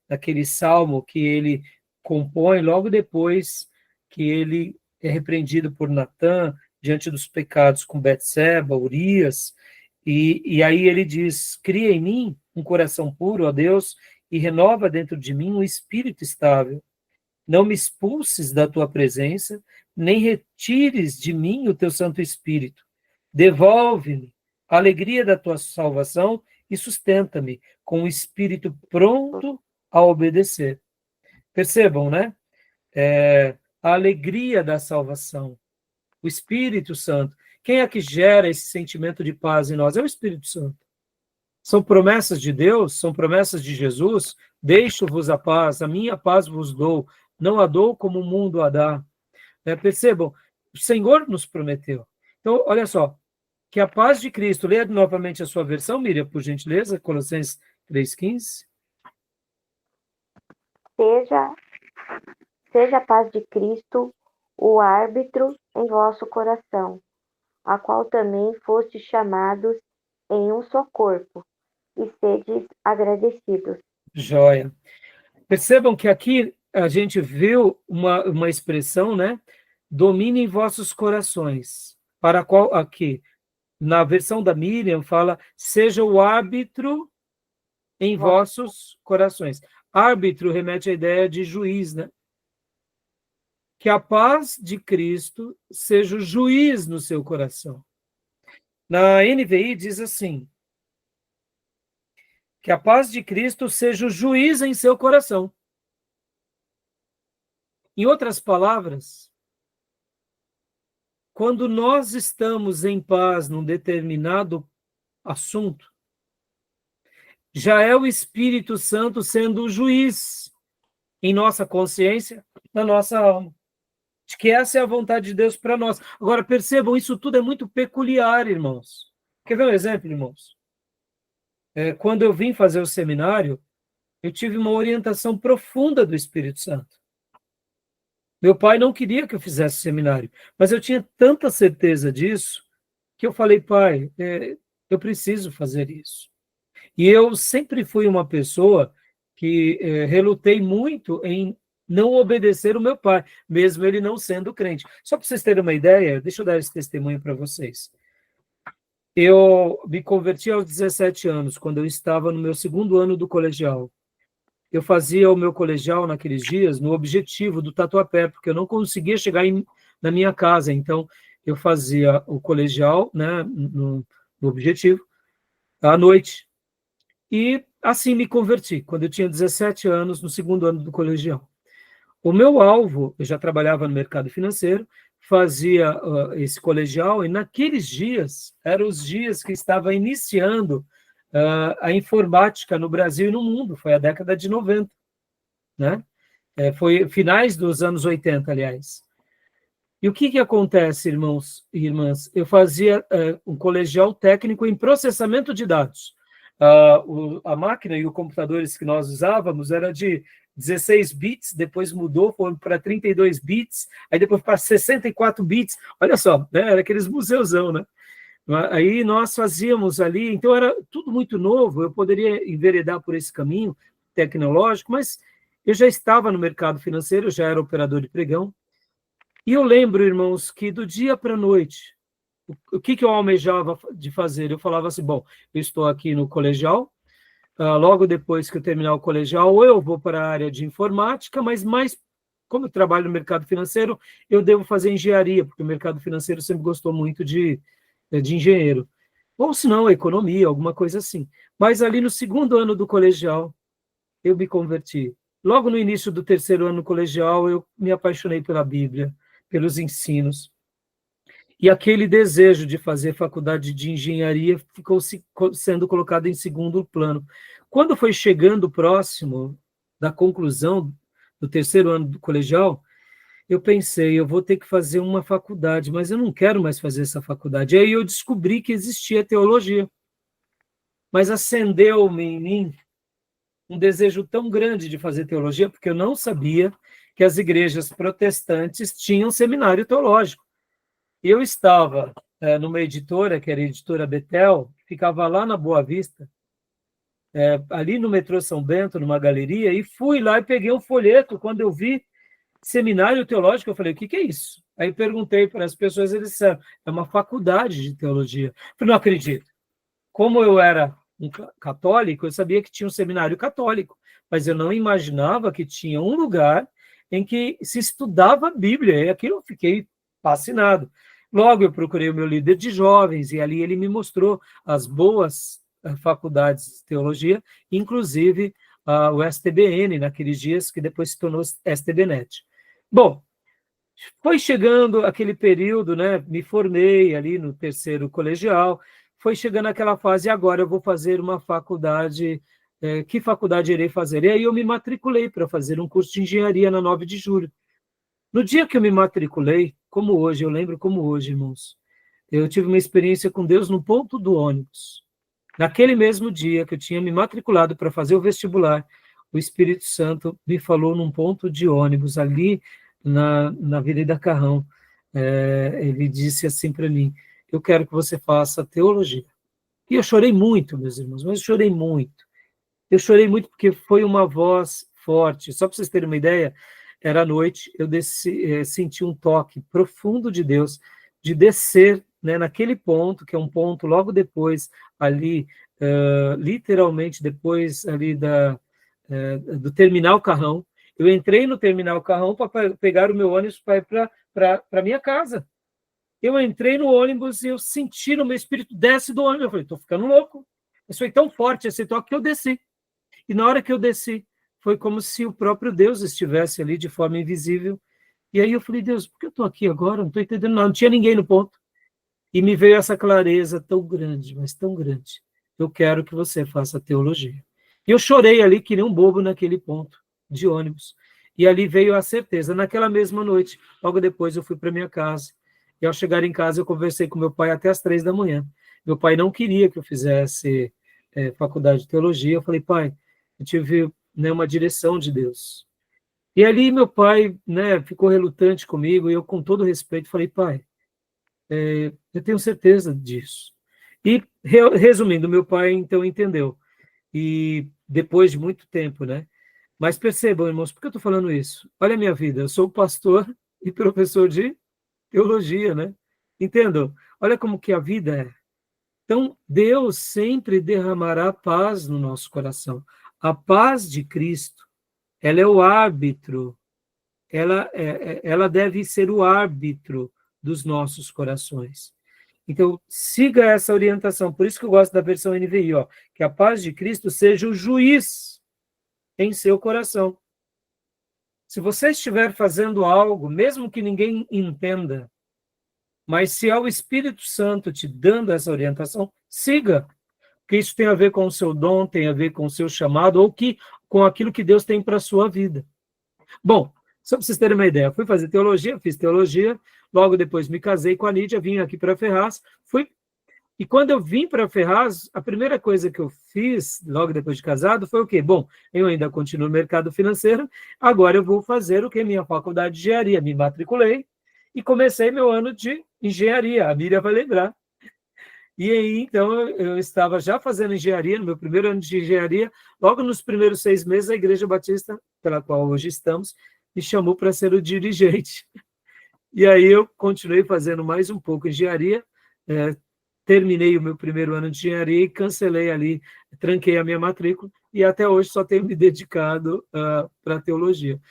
naquele salmo que ele compõe logo depois que ele é repreendido por Natã, diante dos pecados com Betseba, Urias, e aí ele diz, cria em mim um coração puro, ó Deus, e renova dentro de mim um espírito estável. Não me expulses da tua presença, nem retires de mim o teu Santo Espírito. Devolve-me a alegria da tua salvação e sustenta-me com o espírito pronto a obedecer. Percebam, né? A alegria da salvação, o Espírito Santo. Quem é que gera esse sentimento de paz em nós? É o Espírito Santo. São promessas de Deus, são promessas de Jesus. Deixo-vos a paz, a minha paz vos dou. Não a dou como o mundo a dá. Percebam, o Senhor nos prometeu. Então, olha só, que a paz de Cristo, leia novamente a sua versão, Miriam, por gentileza, Colossenses 3,15. Seja a paz de Cristo o árbitro em vosso coração, a qual também fostes chamados em um só corpo, e sedes agradecidos. Joia. Percebam que aqui a gente viu uma expressão, né? Domine em vossos corações, para a qual aqui, na versão da Miriam, fala, seja o árbitro em vossos corações. Árbitro remete à ideia de juiz, né? Que a paz de Cristo seja o juiz no seu coração. Na NVI diz assim, que a paz de Cristo seja o juiz em seu coração. Em outras palavras, quando nós estamos em paz num determinado assunto, já é o Espírito Santo sendo o juiz em nossa consciência, na nossa alma. De que essa é a vontade de Deus para nós. Agora, percebam, isso tudo é muito peculiar, irmãos. Quer ver um exemplo, irmãos? Quando eu vim fazer o seminário, eu tive uma orientação profunda do Espírito Santo. Meu pai não queria que eu fizesse seminário, mas eu tinha tanta certeza disso, que eu falei, pai, eu preciso fazer isso. E eu sempre fui uma pessoa que relutei muito em não obedecer o meu pai, mesmo ele não sendo crente. Só para vocês terem uma ideia, deixa eu dar esse testemunho para vocês. Eu me converti aos 17 anos, quando eu estava no meu segundo ano do colegial. Eu fazia o meu colegial naqueles dias no Objetivo do Tatuapé, porque eu não conseguia chegar na minha casa, então eu fazia o colegial, né, no Objetivo, à noite. E assim me converti, quando eu tinha 17 anos, no segundo ano do colegial. O meu alvo, eu já trabalhava no mercado financeiro, fazia esse colegial, e naqueles dias, eram os dias que estava iniciando a informática no Brasil e no mundo, foi a década de 90, né? Foi finais dos anos 80, aliás. E o que acontece, irmãos e irmãs? Eu fazia um colegial técnico em processamento de dados. A máquina e os computadores que nós usávamos era de 16 bits, depois mudou, foi para 32 bits, aí depois para 64 bits, olha só, né? Era aqueles museuzão, né? Aí nós fazíamos ali, então era tudo muito novo, eu poderia enveredar por esse caminho tecnológico, mas eu já estava no mercado financeiro, eu já era operador de pregão, e eu lembro, irmãos, que do dia para a noite, o que eu almejava de fazer? Eu falava assim, bom, eu estou aqui no colegial, logo depois que eu terminar o colegial, ou eu vou para a área de informática, mas mais, como eu trabalho no mercado financeiro, eu devo fazer engenharia, porque o mercado financeiro sempre gostou muito de engenheiro. Ou se não, economia, alguma coisa assim. Mas ali no segundo ano do colegial, eu me converti. Logo no início do terceiro ano colegial, eu me apaixonei pela Bíblia, pelos ensinos. E aquele desejo de fazer faculdade de engenharia ficou sendo colocado em segundo plano. Quando foi chegando próximo da conclusão do terceiro ano do colegial, eu pensei, eu vou ter que fazer uma faculdade, mas eu não quero mais fazer essa faculdade. Aí eu descobri que existia teologia, mas acendeu-me em mim um desejo tão grande de fazer teologia, porque eu não sabia que as igrejas protestantes tinham seminário teológico. E eu estava numa editora, que era a editora Betel, que ficava lá na Boa Vista, ali no metrô São Bento, numa galeria, e fui lá e peguei um folheto. Quando eu vi seminário teológico, eu falei, o que é isso? Aí perguntei para as pessoas, eles disseram, é uma faculdade de teologia. Eu falei, não acredito. Como eu era um católico, eu sabia que tinha um seminário católico, mas eu não imaginava que tinha um lugar em que se estudava a Bíblia, e aquilo eu fiquei fascinado. Logo eu procurei o meu líder de jovens, e ali ele me mostrou as boas faculdades de teologia, inclusive o STBN, naqueles dias que depois se tornou STBNet. Bom, foi chegando aquele período, né? Me formei ali no terceiro colegial, foi chegando aquela fase, e agora eu vou fazer uma faculdade. Que faculdade irei fazer? E aí eu me matriculei para fazer um curso de engenharia na 9 de julho. No dia que eu me matriculei, como hoje, eu lembro como hoje, irmãos, eu tive uma experiência com Deus no ponto do ônibus. Naquele mesmo dia que eu tinha me matriculado para fazer o vestibular, o Espírito Santo me falou num ponto de ônibus ali na Avenida Carrão. Ele disse assim para mim, eu quero que você faça teologia. E eu chorei muito, meus irmãos, mas eu chorei muito. Eu chorei muito porque foi uma voz forte. Só para vocês terem uma ideia, era à noite, eu senti um toque profundo de Deus, de descer, né, naquele ponto, que é um ponto logo depois, ali, literalmente depois ali do Terminal Carrão. Eu entrei no Terminal Carrão para pegar o meu ônibus para ir para a minha casa. Eu entrei no ônibus e eu senti no meu espírito, desce do ônibus. Eu falei, estou ficando louco. Isso foi tão forte esse toque que eu desci. E na hora que eu desci, foi como se o próprio Deus estivesse ali de forma invisível. E aí eu falei, Deus, por que eu estou aqui agora? Não estou entendendo nada. Não tinha ninguém no ponto. E me veio essa clareza tão grande, mas tão grande. Eu quero que você faça teologia. E eu chorei ali que nem um bobo naquele ponto de ônibus. E ali veio a certeza. Naquela mesma noite, logo depois eu fui para minha casa. E ao chegar em casa, eu conversei com meu pai até as 3 da manhã. Meu pai não queria que eu fizesse faculdade de teologia. Eu falei, pai, eu tive, né, uma direção de Deus. E ali meu pai, né, ficou relutante comigo, e eu, com todo respeito, falei, pai, eu tenho certeza disso. E, resumindo, meu pai, então, entendeu. E depois de muito tempo, né? Mas percebam, irmãos, por que eu estou falando isso? Olha a minha vida, eu sou pastor e professor de teologia, né? Entendam? Olha como que a vida é. Então, Deus sempre derramará paz no nosso coração. A paz de Cristo, ela é o árbitro, ela deve ser o árbitro dos nossos corações. Então, siga essa orientação. Por isso que eu gosto da versão NVI, ó, que a paz de Cristo seja o juiz em seu coração. Se você estiver fazendo algo, mesmo que ninguém entenda, mas se é o Espírito Santo te dando essa orientação, siga. Porque isso tem a ver com o seu dom, tem a ver com o seu chamado, ou com aquilo que Deus tem para a sua vida. Bom, só para vocês terem uma ideia, fui fazer teologia, fiz teologia, logo depois me casei com a Nídia, vim aqui para Ferraz, e quando eu vim para Ferraz, a primeira coisa que eu fiz, logo depois de casado, foi o quê? Bom, eu ainda continuo no mercado financeiro, agora eu vou fazer o quê? Minha faculdade de engenharia, me matriculei e comecei meu ano de engenharia, a Miriam vai lembrar. E aí, então, eu estava já fazendo engenharia, no meu primeiro ano de engenharia, logo nos primeiros 6 meses, a Igreja Batista, pela qual hoje estamos, me chamou para ser o dirigente. E aí eu continuei fazendo mais um pouco engenharia, terminei o meu primeiro ano de engenharia e cancelei ali, tranquei a minha matrícula, e até hoje só tenho me dedicado para a teologia.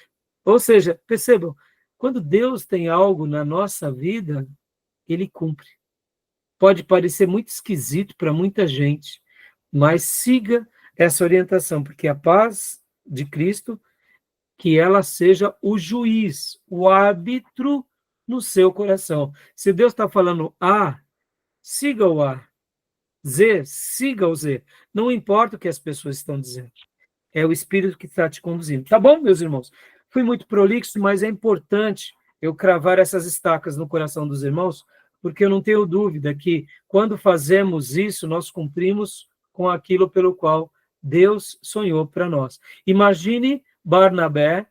Ou seja, percebam, quando Deus tem algo na nossa vida, Ele cumpre. Pode parecer muito esquisito para muita gente, mas siga essa orientação, porque a paz de Cristo, que ela seja o juiz, o árbitro no seu coração. Se Deus está falando A, siga o A. Z, siga o Z. Não importa o que as pessoas estão dizendo. É o Espírito que está te conduzindo. Tá bom, meus irmãos? Fui muito prolixo, mas é importante eu cravar essas estacas no coração dos irmãos, porque eu não tenho dúvida que, quando fazemos isso, nós cumprimos com aquilo pelo qual Deus sonhou para nós. Imagine Barnabé,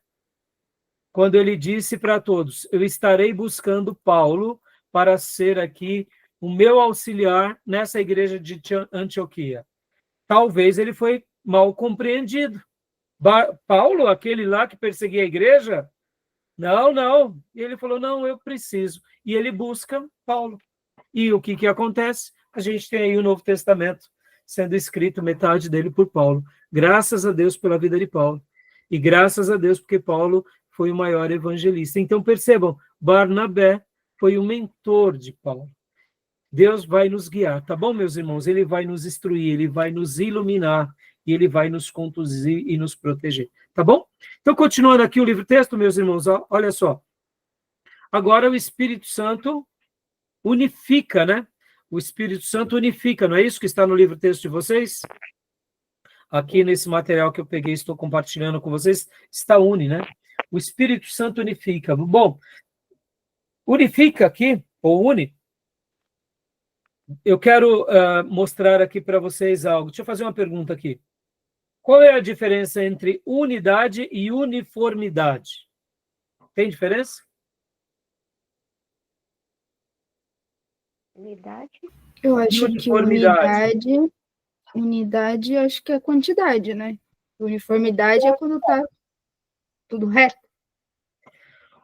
quando ele disse para todos: eu estarei buscando Paulo para ser aqui o meu auxiliar nessa igreja de Antioquia. Talvez ele foi mal compreendido. Paulo, aquele lá que perseguia a igreja? Não, não. E ele falou: não, eu preciso. E ele busca Paulo. E o que acontece? A gente tem aí o Novo Testamento sendo escrito, metade dele por Paulo. Graças a Deus pela vida de Paulo. E graças a Deus porque Paulo foi o maior evangelista. Então, percebam, Barnabé foi o mentor de Paulo. Deus vai nos guiar, tá bom, meus irmãos? Ele vai nos instruir, ele vai nos iluminar, e ele vai nos conduzir e nos proteger, tá bom? Então, continuando aqui o livro-texto, meus irmãos, olha só. Agora o Espírito Santo unifica, né? O Espírito Santo unifica, não é isso que está no livro-texto de vocês? Aqui nesse material que eu peguei, estou compartilhando com vocês, está une, né? O Espírito Santo unifica. Bom, unifica aqui, ou une, eu quero mostrar aqui para vocês algo. Deixa eu fazer uma pergunta aqui. Qual é a diferença entre unidade e uniformidade? Tem diferença? Unidade? Eu acho que uniformidade. Unidade, acho que é quantidade, né? Uniformidade é quando tá tudo reto.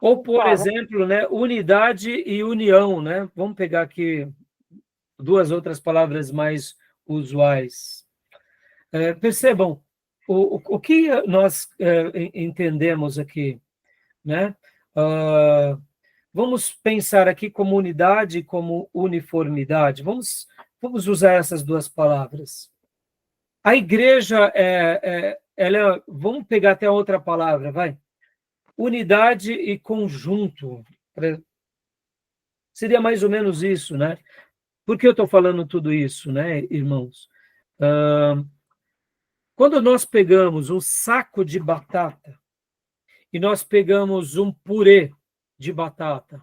Ou, por exemplo, né, unidade e união, né? Vamos pegar aqui duas outras palavras mais usuais. Percebam, o que nós entendemos aqui, né? Vamos pensar aqui como unidade e como uniformidade. Vamos usar essas duas palavras. A igreja, vamos pegar até outra palavra, vai. Unidade e conjunto. Seria mais ou menos isso, né? Por que eu estou falando tudo isso, né, irmãos? Quando nós pegamos um saco de batata e nós pegamos um purê de batata,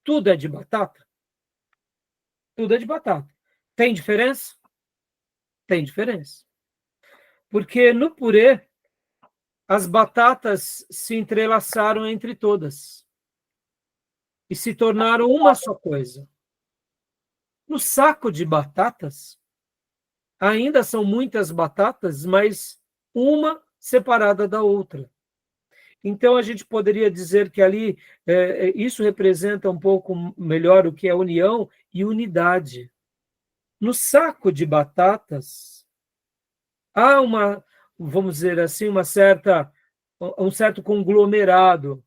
tudo é de batata? Tudo é de batata. Tem diferença? Tem diferença. Porque no purê, as batatas se entrelaçaram entre todas e se tornaram uma só coisa. No saco de batatas, ainda são muitas batatas, mas uma separada da outra. Então, a gente poderia dizer que ali isso representa um pouco melhor o que é união e unidade. No saco de batatas, há vamos dizer assim, um certo conglomerado,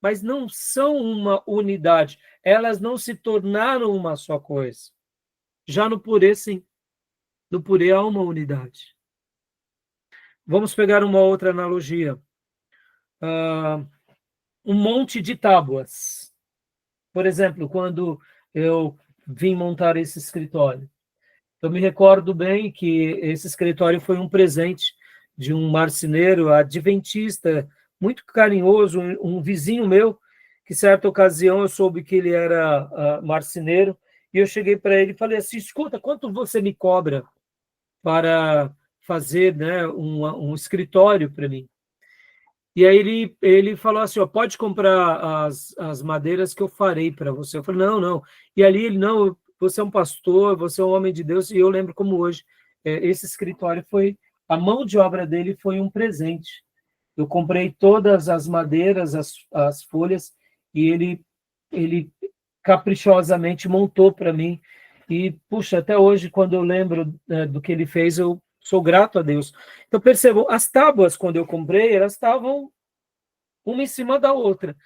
mas não são uma unidade. Elas não se tornaram uma só coisa. Já no purê, sim. No purê há uma unidade. Vamos pegar uma outra analogia. Um monte de tábuas. Por exemplo, quando eu vim montar esse escritório, eu me recordo bem que esse escritório foi um presente de um marceneiro adventista, muito carinhoso, um vizinho meu, que certa ocasião eu soube que ele era marceneiro, e eu cheguei para ele e falei assim: escuta, quanto você me cobra para fazer, né, um escritório para mim? E aí ele falou assim: ó, pode comprar as madeiras que eu farei para você. Eu falei: não, não. E ali ele: não, você é um pastor, você é um homem de Deus. E eu lembro como hoje, esse escritório a mão de obra dele foi um presente. Eu comprei todas as madeiras, as folhas, e ele caprichosamente montou para mim. E, puxa, até hoje, quando eu lembro do que ele fez, eu sou grato a Deus. Então, percebam, as tábuas, quando eu comprei, elas estavam uma em cima da outra.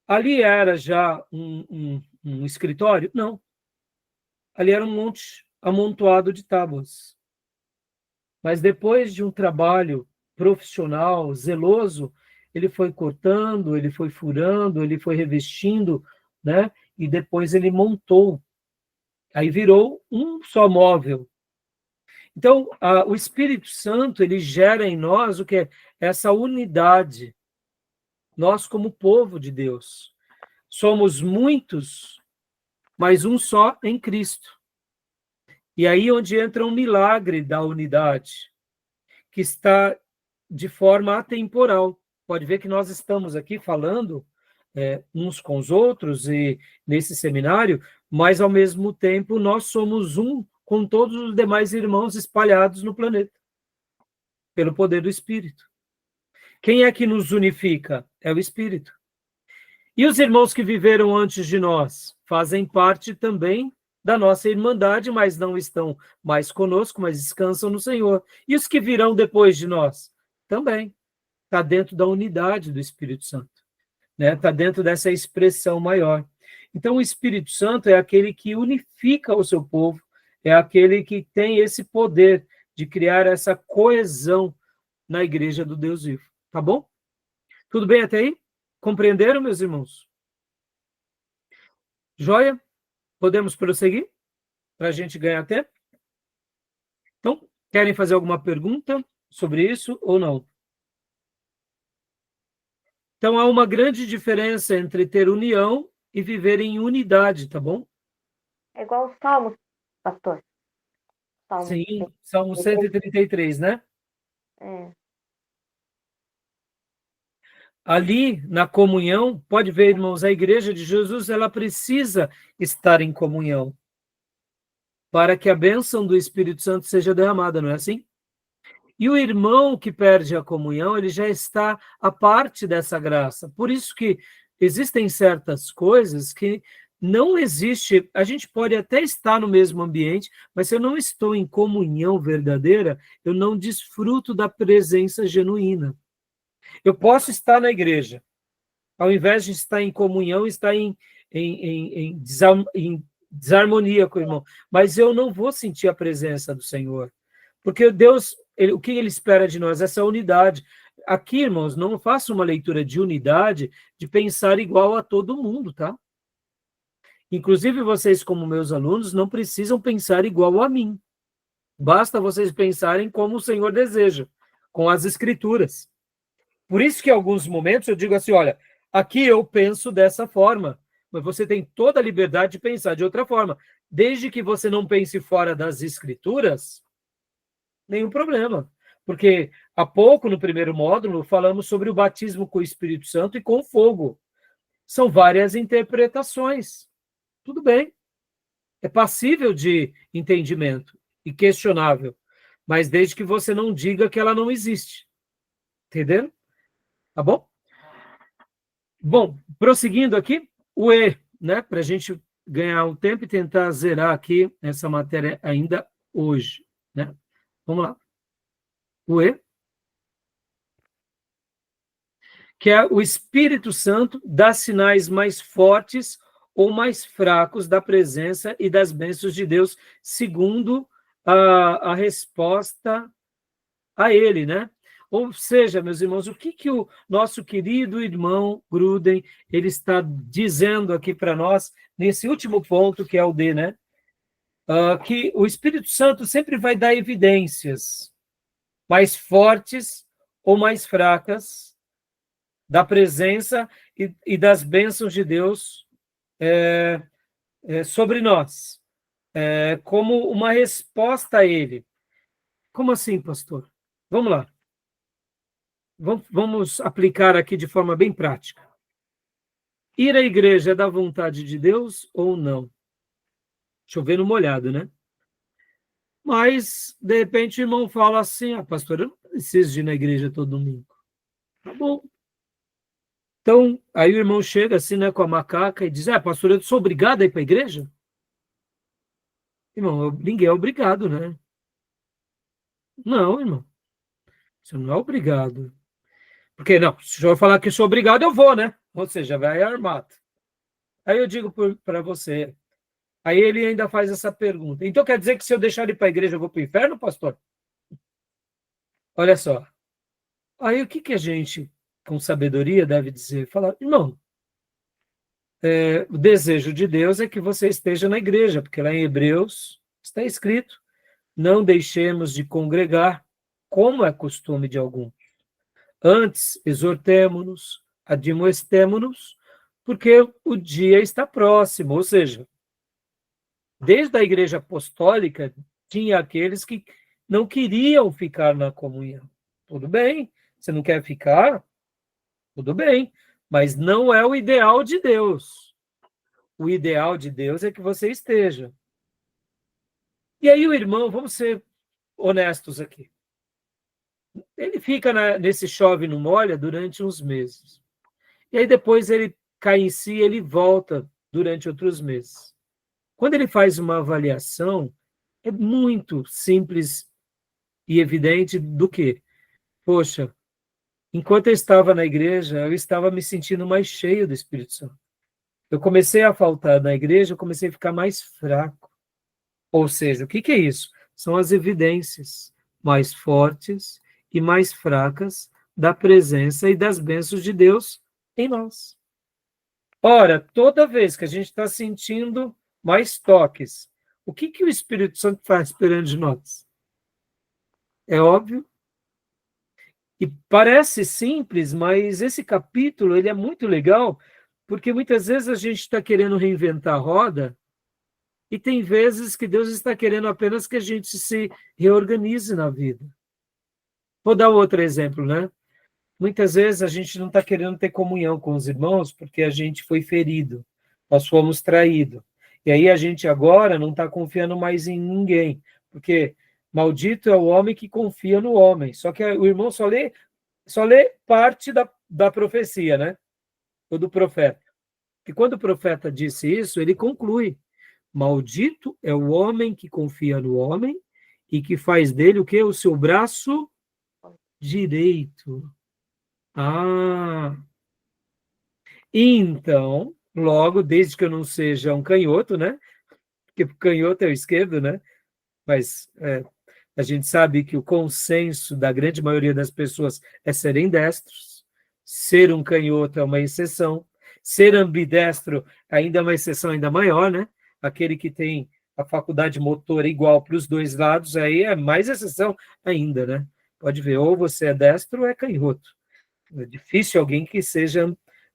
Ali era já um escritório? Não. Ali era um monte amontoado de tábuas. Mas depois de um trabalho profissional, zeloso, ele foi cortando, ele foi furando, ele foi revestindo, né? E depois ele montou. Aí virou um só móvel. Então, o Espírito Santo, ele gera em nós o que é essa unidade. Nós como povo de Deus. Somos muitos, mas um só em Cristo. E aí onde entra um milagre da unidade, que está de forma atemporal. Pode ver que nós estamos aqui falando uns com os outros e nesse seminário, mas ao mesmo tempo nós somos um com todos os demais irmãos espalhados no planeta, pelo poder do Espírito. Quem é que nos unifica? É o Espírito. E os irmãos que viveram antes de nós fazem parte também da nossa irmandade, mas não estão mais conosco, mas descansam no Senhor. E os que virão depois de nós? Também. Está dentro da unidade do Espírito Santo. Está dentro dessa expressão maior. Então, o Espírito Santo é aquele que unifica o seu povo, é aquele que tem esse poder de criar essa coesão na igreja do Deus vivo. Tá bom? Tudo bem até aí? Compreenderam, meus irmãos? Joia? Podemos prosseguir? Para a gente ganhar tempo? Então, querem fazer alguma pergunta sobre isso ou não? Então, há uma grande diferença entre ter união e viver em unidade, tá bom? É igual os Salmos, pastor. Sim, Salmo 133, né? É. Ali, na comunhão, pode ver, irmãos, a igreja de Jesus, ela precisa estar em comunhão para que a bênção do Espírito Santo seja derramada, não é assim? E o irmão que perde a comunhão, ele já está à parte dessa graça. Por isso que existem certas coisas que não existe, a gente pode até estar no mesmo ambiente, mas se eu não estou em comunhão verdadeira, eu não desfruto da presença genuína. Eu posso estar na igreja, ao invés de estar em comunhão, estar em desarmonia com o irmão, mas eu não vou sentir a presença do Senhor. Porque Deus, o que Ele espera de nós? Essa unidade. Aqui, irmãos, não faço uma leitura de unidade de pensar igual a todo mundo, tá? Inclusive, vocês, como meus alunos, não precisam pensar igual a mim. Basta vocês pensarem como o Senhor deseja, com as Escrituras. Por isso que, em alguns momentos, eu digo assim, olha, aqui eu penso dessa forma, mas você tem toda a liberdade de pensar de outra forma. Desde que você não pense fora das Escrituras, nenhum problema. Porque há pouco, no primeiro módulo, falamos sobre o batismo com o Espírito Santo e com fogo. São várias interpretações. Tudo bem. É passível de entendimento e questionável, mas desde que você não diga que ela não existe. Entenderam? Tá bom? Bom, prosseguindo aqui, o E, né? Para a gente ganhar um tempo e tentar zerar aqui essa matéria ainda hoje, né? Vamos lá. O E, que é o Espírito Santo dá sinais mais fortes ou mais fracos da presença e das bênçãos de Deus, segundo a resposta a ele, né? Ou seja, meus irmãos, o que o nosso querido irmão Gruden, ele está dizendo aqui para nós, nesse último ponto, que é o D, né? Que o Espírito Santo sempre vai dar evidências mais fortes ou mais fracas da presença e das bênçãos de Deus sobre nós, como uma resposta a ele. Como assim, pastor? Vamos lá. Vamos aplicar aqui de forma bem prática. Ir à igreja é da vontade de Deus ou não? Chover no molhado, né? Mas, de repente, o irmão fala assim, pastor, eu não preciso de ir na igreja todo domingo. Tá bom. Então, aí o irmão chega assim, né, com a macaca e diz, pastor, eu sou obrigado a ir para a igreja? Irmão, ninguém é obrigado, né? Não, irmão. Você não é obrigado. Porque, não, se o senhor falar que eu sou obrigado, eu vou, né? Ou seja, vai armado. Aí eu digo para você, aí ele ainda faz essa pergunta. Então quer dizer que se eu deixar ele para a igreja, eu vou para o inferno, pastor? Olha só. Aí o que a gente, com sabedoria, deve dizer? Falar, irmão, o desejo de Deus é que você esteja na igreja, porque lá em Hebreus está escrito, não deixemos de congregar, como é costume de alguns. Antes, exortemo-nos, admoestemo-nos, porque o dia está próximo, ou seja, desde a igreja apostólica, tinha aqueles que não queriam ficar na comunhão. Tudo bem, você não quer ficar? Tudo bem, mas não é o ideal de Deus. O ideal de Deus é que você esteja. E aí o irmão, vamos ser honestos aqui, ele fica nesse chove não molha durante uns meses. E aí depois ele cai em si, ele volta durante outros meses. Quando ele faz uma avaliação, é muito simples e evidente do que, poxa, enquanto eu estava na igreja, eu estava me sentindo mais cheio do Espírito Santo. Eu comecei a faltar na igreja, eu comecei a ficar mais fraco. Ou seja, o que é isso? São as evidências mais fortes e mais fracas da presença e das bênçãos de Deus em nós. Ora, toda vez que a gente está sentindo mais toques, o que o Espírito Santo faz esperando de nós? É óbvio. E parece simples, mas esse capítulo ele é muito legal, porque muitas vezes a gente está querendo reinventar a roda, e tem vezes que Deus está querendo apenas que a gente se reorganize na vida. Vou dar outro exemplo, né? Muitas vezes a gente não está querendo ter comunhão com os irmãos porque a gente foi ferido, nós fomos traídos. E aí a gente agora não está confiando mais em ninguém, porque maldito é o homem que confia no homem. Só que o irmão só lê parte da profecia, né? Ou do profeta. E quando o profeta disse isso, ele conclui: maldito é o homem que confia no homem e que faz dele o quê? O seu braço direito. Ah, então, logo, desde que eu não seja um canhoto, né? Porque canhoto é o esquerdo, né? Mas a gente sabe que o consenso da grande maioria das pessoas é serem destros. Ser um canhoto é uma exceção. Ser ambidestro ainda é uma exceção ainda maior, né? Aquele que tem a faculdade motora igual para os dois lados, aí é mais exceção ainda, né? Pode ver, ou você é destro ou é canhoto. É difícil alguém que seja,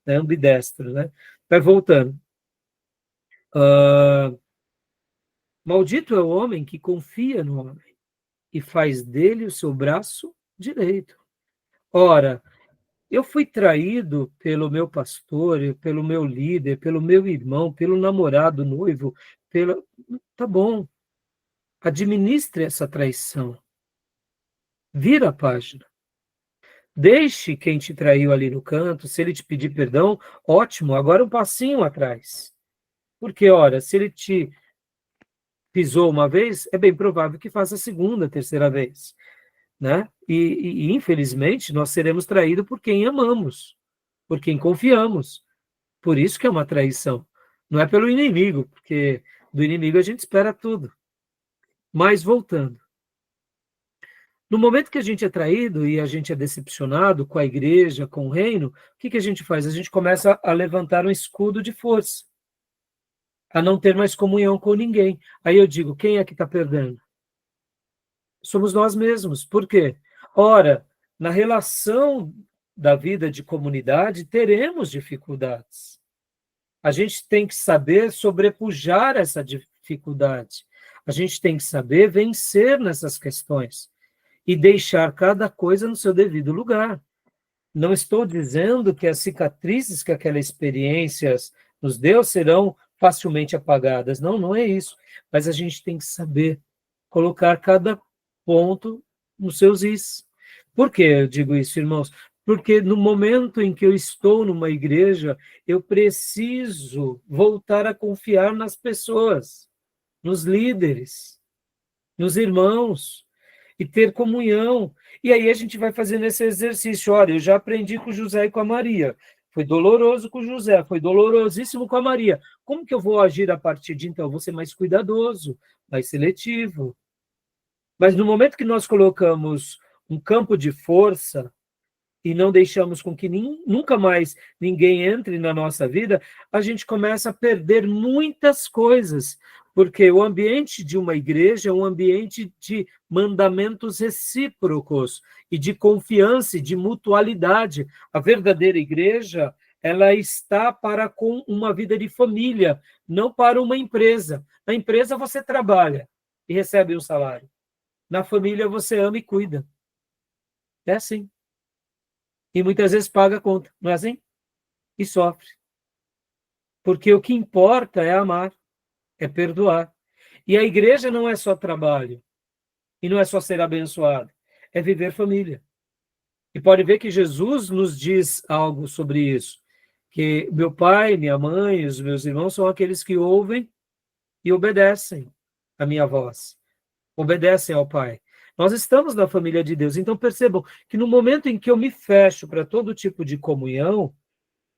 né, ambidestro, né? Vai voltando. Maldito é o homem que confia no homem e faz dele o seu braço direito. Ora, eu fui traído pelo meu pastor, pelo meu líder, pelo meu irmão, pelo namorado, noivo, Tá bom, administre essa traição. Vira a página. Deixe quem te traiu ali no canto, se ele te pedir perdão, ótimo, agora um passinho atrás. Porque, ora, se ele te pisou uma vez, é bem provável que faça a segunda, terceira vez, né? E infelizmente, nós seremos traídos por quem amamos, por quem confiamos. Por isso que é uma traição. Não é pelo inimigo, porque do inimigo a gente espera tudo. Mas voltando. No momento que a gente é traído e a gente é decepcionado com a igreja, com o reino, o que a gente faz? A gente começa a levantar um escudo de força, a não ter mais comunhão com ninguém. Aí eu digo, quem é que está perdendo? Somos nós mesmos. Por quê? Ora, na relação da vida de comunidade, teremos dificuldades. A gente tem que saber sobrepujar essa dificuldade. A gente tem que saber vencer nessas questões e deixar cada coisa no seu devido lugar. Não estou dizendo que as cicatrizes que aquela experiência nos deu serão facilmente apagadas. Não, não é isso. Mas a gente tem que saber colocar cada ponto nos seus is. Por que eu digo isso, irmãos? Porque no momento em que eu estou numa igreja, eu preciso voltar a confiar nas pessoas, nos líderes, nos irmãos, e ter comunhão. E aí a gente vai fazendo esse exercício. Olha, eu já aprendi com o José e com a Maria. Foi doloroso com o José, foi dolorosíssimo com a Maria. Como que eu vou agir a partir de então? Eu vou ser mais cuidadoso, mais seletivo. Mas no momento que nós colocamos um campo de força e não deixamos com que nunca mais ninguém entre na nossa vida, a gente começa a perder muitas coisas, porque o ambiente de uma igreja é um ambiente de mandamentos recíprocos e de confiança e de mutualidade. A verdadeira igreja ela está para com uma vida de família, não para uma empresa. Na empresa você trabalha e recebe um salário. Na família você ama e cuida. É assim. E muitas vezes paga a conta, não é assim? E sofre. Porque o que importa é amar, é perdoar. E a igreja não é só trabalho, e não é só ser abençoado, é viver família. E pode ver que Jesus nos diz algo sobre isso, que meu pai, minha mãe, os meus irmãos são aqueles que ouvem e obedecem a minha voz, obedecem ao Pai. Nós estamos na família de Deus, então percebam que no momento em que eu me fecho para todo tipo de comunhão,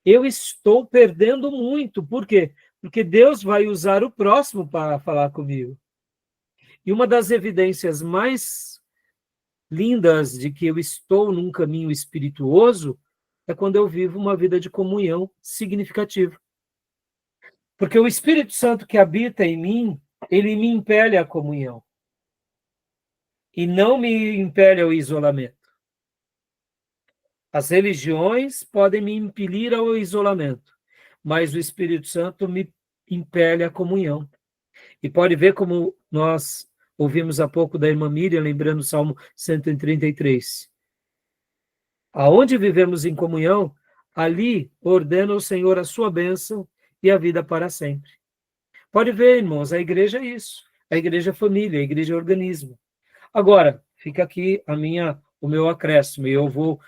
eu estou perdendo muito. Por quê? Porque Deus vai usar o próximo para falar comigo. E uma das evidências mais lindas de que eu estou num caminho espirituoso é quando eu vivo uma vida de comunhão significativa. Porque o Espírito Santo que habita em mim, ele me impele à comunhão. E não me impele ao isolamento. As religiões podem me impelir ao isolamento, mas o Espírito Santo me impele à comunhão. E pode ver como nós ouvimos há pouco da irmã Miriam, lembrando o Salmo 133. Aonde vivemos em comunhão, ali ordena o Senhor a sua bênção e a vida para sempre. Pode ver, irmãos, a igreja é isso. A igreja é família, a igreja é organismo. Agora, fica aqui o meu acréscimo, e eu vou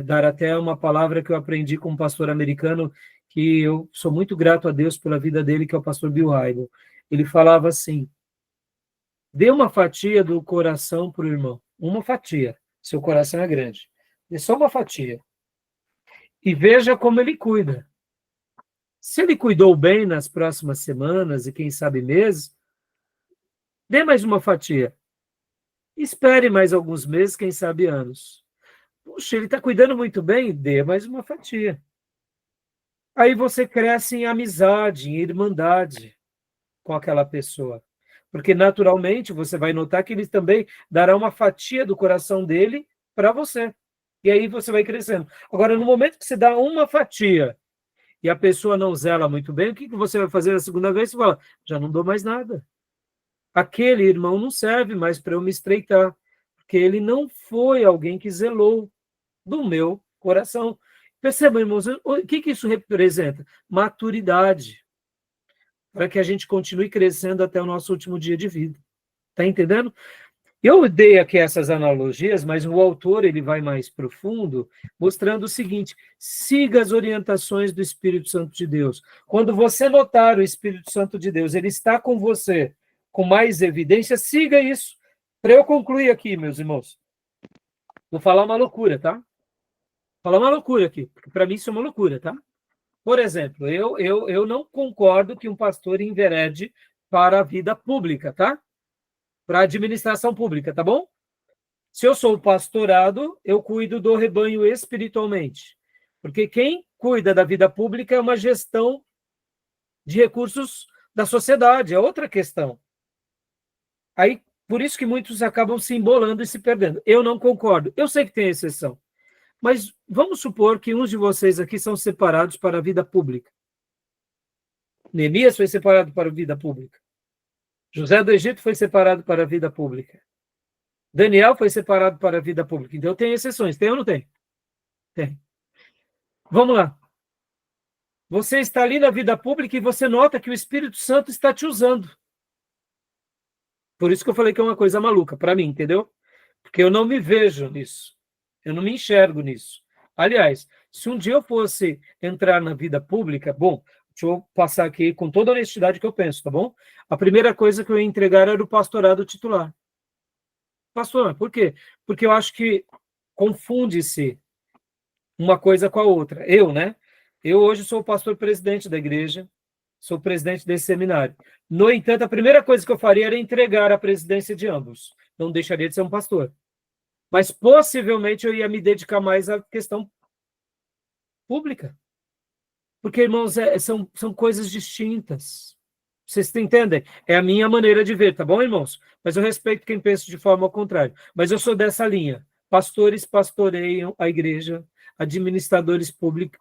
dar até uma palavra que eu aprendi com um pastor americano, que eu sou muito grato a Deus pela vida dele, que é o pastor Bill Hybel. Ele falava assim: dê uma fatia do coração para o irmão. Uma fatia. Seu coração é grande. Dê só uma fatia. E veja como ele cuida. Se ele cuidou bem nas próximas semanas e quem sabe meses, dê mais uma fatia. Espere mais alguns meses, quem sabe anos. Puxa, ele está cuidando muito bem? Dê mais uma fatia. Aí você cresce em amizade, em irmandade com aquela pessoa. Porque, naturalmente, você vai notar que ele também dará uma fatia do coração dele para você. E aí você vai crescendo. Agora, no momento que você dá uma fatia e a pessoa não zela muito bem, o que você vai fazer na segunda vez? Você fala, já não dou mais nada. Aquele irmão não serve mais para eu me estreitar, porque ele não foi alguém que zelou do meu coração. Percebam, irmãos, o que isso representa? Maturidade, para que a gente continue crescendo até o nosso último dia de vida. Está entendendo? Eu dei aqui essas analogias, mas o autor ele vai mais profundo, mostrando o seguinte: siga as orientações do Espírito Santo de Deus. Quando você notar o Espírito Santo de Deus, ele está com você com mais evidência, siga isso. Para eu concluir aqui, meus irmãos, vou falar uma loucura, tá? Vou falar uma loucura aqui, porque para mim isso é uma loucura, tá? Por exemplo, eu não concordo que um pastor enverede para a vida pública, tá? Para a administração pública, tá bom? Se eu sou pastorado, eu cuido do rebanho espiritualmente. Porque quem cuida da vida pública é uma gestão de recursos da sociedade, é outra questão. Aí, por isso que muitos acabam se embolando e se perdendo. Eu não concordo. Eu sei que tem exceção. Mas vamos supor que uns de vocês aqui são separados para a vida pública. Neemias foi separado para a vida pública. José do Egito foi separado para a vida pública. Daniel foi separado para a vida pública. Então tem exceções. Tem ou não tem? Tem. Vamos lá. Você está ali na vida pública e você nota que o Espírito Santo está te usando. Por isso que eu falei que é uma coisa maluca, para mim, entendeu? Porque eu não me vejo nisso. Eu não me enxergo nisso. Aliás, se um dia eu fosse entrar na vida pública, bom, deixa eu passar aqui com toda a honestidade que eu penso, tá bom? A primeira coisa que eu ia entregar era o pastorado titular. Pastor, por quê? Porque eu acho que confunde-se uma coisa com a outra. Eu, né? Eu hoje sou o pastor presidente da igreja, sou presidente desse seminário. No entanto, a primeira coisa que eu faria era entregar a presidência de ambos. Não deixaria de ser um pastor. Mas possivelmente eu ia me dedicar mais à questão pública. Porque, irmãos, são coisas distintas. Vocês entendem? É a minha maneira de ver, tá bom, irmãos? Mas eu respeito quem pensa de forma ao contrário. Mas eu sou dessa linha. Pastores pastoreiam a igreja, administradores públicos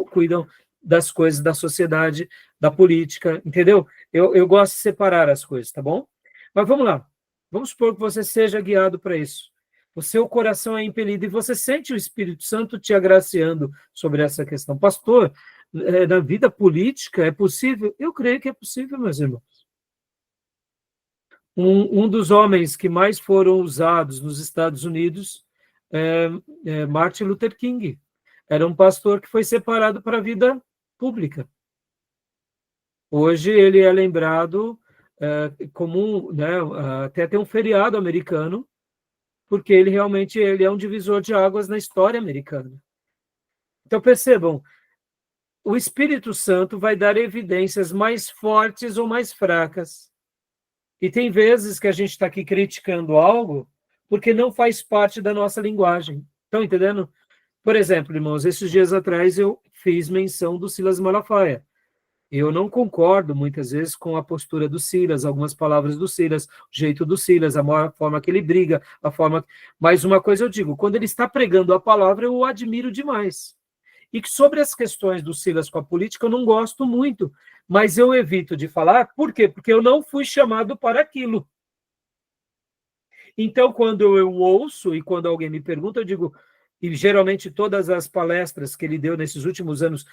cuidam das coisas da sociedade, da política, entendeu? Eu gosto de separar as coisas, tá bom? Mas vamos lá. Vamos supor que você seja guiado para isso. O seu coração é impelido e você sente o Espírito Santo te agraciando sobre essa questão. Pastor, na vida política é possível? Eu creio que é possível, meus irmãos. Um dos homens que mais foram usados nos Estados Unidos é Martin Luther King. Era um pastor que foi separado para a vida pública. Hoje ele é lembrado como até tem um feriado americano, porque ele realmente é um divisor de águas na história americana. Então percebam, o Espírito Santo vai dar evidências mais fortes ou mais fracas. E tem vezes que a gente está aqui criticando algo porque não faz parte da nossa linguagem. Estão entendendo? Por exemplo, irmãos, esses dias atrás eu fiz menção do Silas Malafaia. Eu não concordo, muitas vezes, com a postura do Silas, algumas palavras do Silas, o jeito do Silas, a forma que ele briga, a forma... Mas uma coisa eu digo, quando ele está pregando a palavra, eu o admiro demais. E que sobre as questões do Silas com a política, eu não gosto muito, mas eu evito de falar, por quê? Porque eu não fui chamado para aquilo. Então, quando eu ouço e quando alguém me pergunta, eu digo... E geralmente todas as palestras que ele deu nesses últimos anos,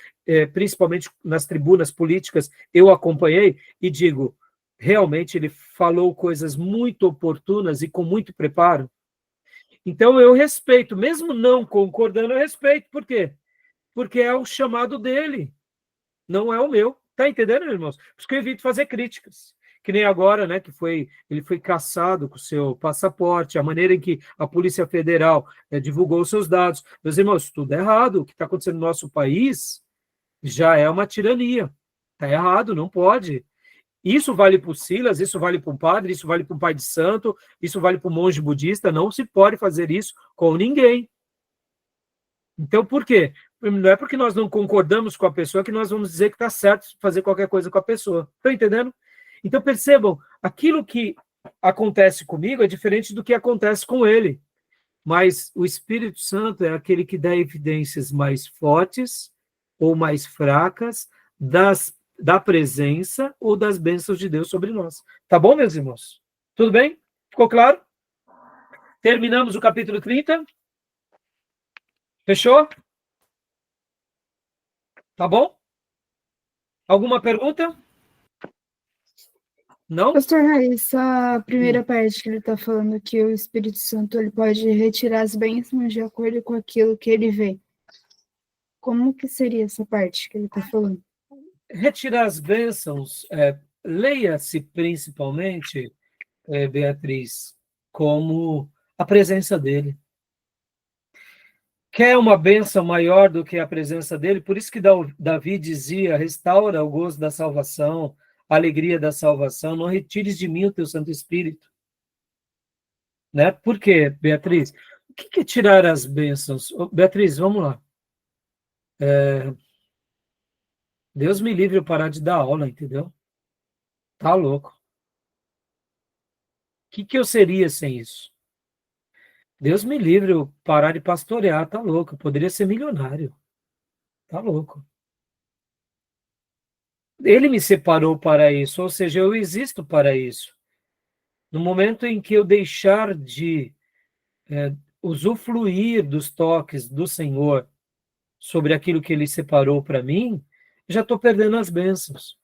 principalmente nas tribunas políticas, eu acompanhei e digo, realmente ele falou coisas muito oportunas e com muito preparo. Então eu respeito, mesmo não concordando, eu respeito. Por quê? Porque é o chamado dele, não é o meu. Tá entendendo, irmãos? Por isso que eu evito fazer críticas. Que nem agora, né, que ele foi caçado com o seu passaporte, a maneira em que a Polícia Federal divulgou os seus dados. Meus irmãos, tudo é errado. O que está acontecendo no nosso país já é uma tirania. Está errado, não pode. Isso vale para o Silas, isso vale para um padre, isso vale para um pai de santo, isso vale para um monge budista. Não se pode fazer isso com ninguém. Então, por quê? Não é porque nós não concordamos com a pessoa que nós vamos dizer que está certo fazer qualquer coisa com a pessoa. Estão entendendo? Então, percebam, aquilo que acontece comigo é diferente do que acontece com ele. Mas o Espírito Santo é aquele que dá evidências mais fortes ou mais fracas da presença ou das bênçãos de Deus sobre nós. Tá bom, meus irmãos? Tudo bem? Ficou claro? Terminamos o capítulo 30? Fechou? Tá bom? Alguma pergunta? Não? Pastor, essa primeira parte que ele está falando que o Espírito Santo ele pode retirar as bênçãos de acordo com aquilo que ele vê. Como que seria essa parte que ele está falando? Retirar as bênçãos, leia-se principalmente, Beatriz, como a presença dele. Quer uma bênção maior do que a presença dele? Por isso que Davi dizia, restaura o gozo da salvação, a alegria da salvação, não retires de mim o teu Santo Espírito. Né? Por quê, Beatriz? O que é tirar as bênçãos? Beatriz, vamos lá. Deus me livre eu parar de dar aula, entendeu? Tá louco. O que eu seria sem isso? Deus me livre eu parar de pastorear, tá louco. Eu poderia ser milionário. Tá louco. Ele me separou para isso, ou seja, eu existo para isso. No momento em que eu deixar de usufruir dos toques do Senhor sobre aquilo que Ele separou para mim, já estou perdendo as bênçãos.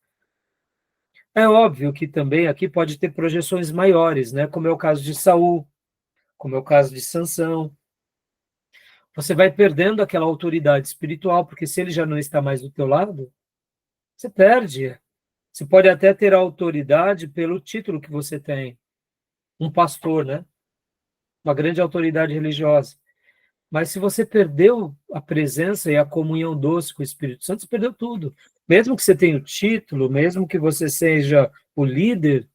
É óbvio que também aqui pode ter projeções maiores, né? Como é o caso de Saul, como é o caso de Sansão. Você vai perdendo aquela autoridade espiritual, porque se ele já não está mais do teu lado, você perde. Você pode até ter autoridade pelo título que você tem. Um pastor, né? Uma grande autoridade religiosa. Mas se você perdeu a presença e a comunhão doce com o Espírito Santo, você perdeu tudo. Mesmo que você tenha o título, mesmo que você seja o líder,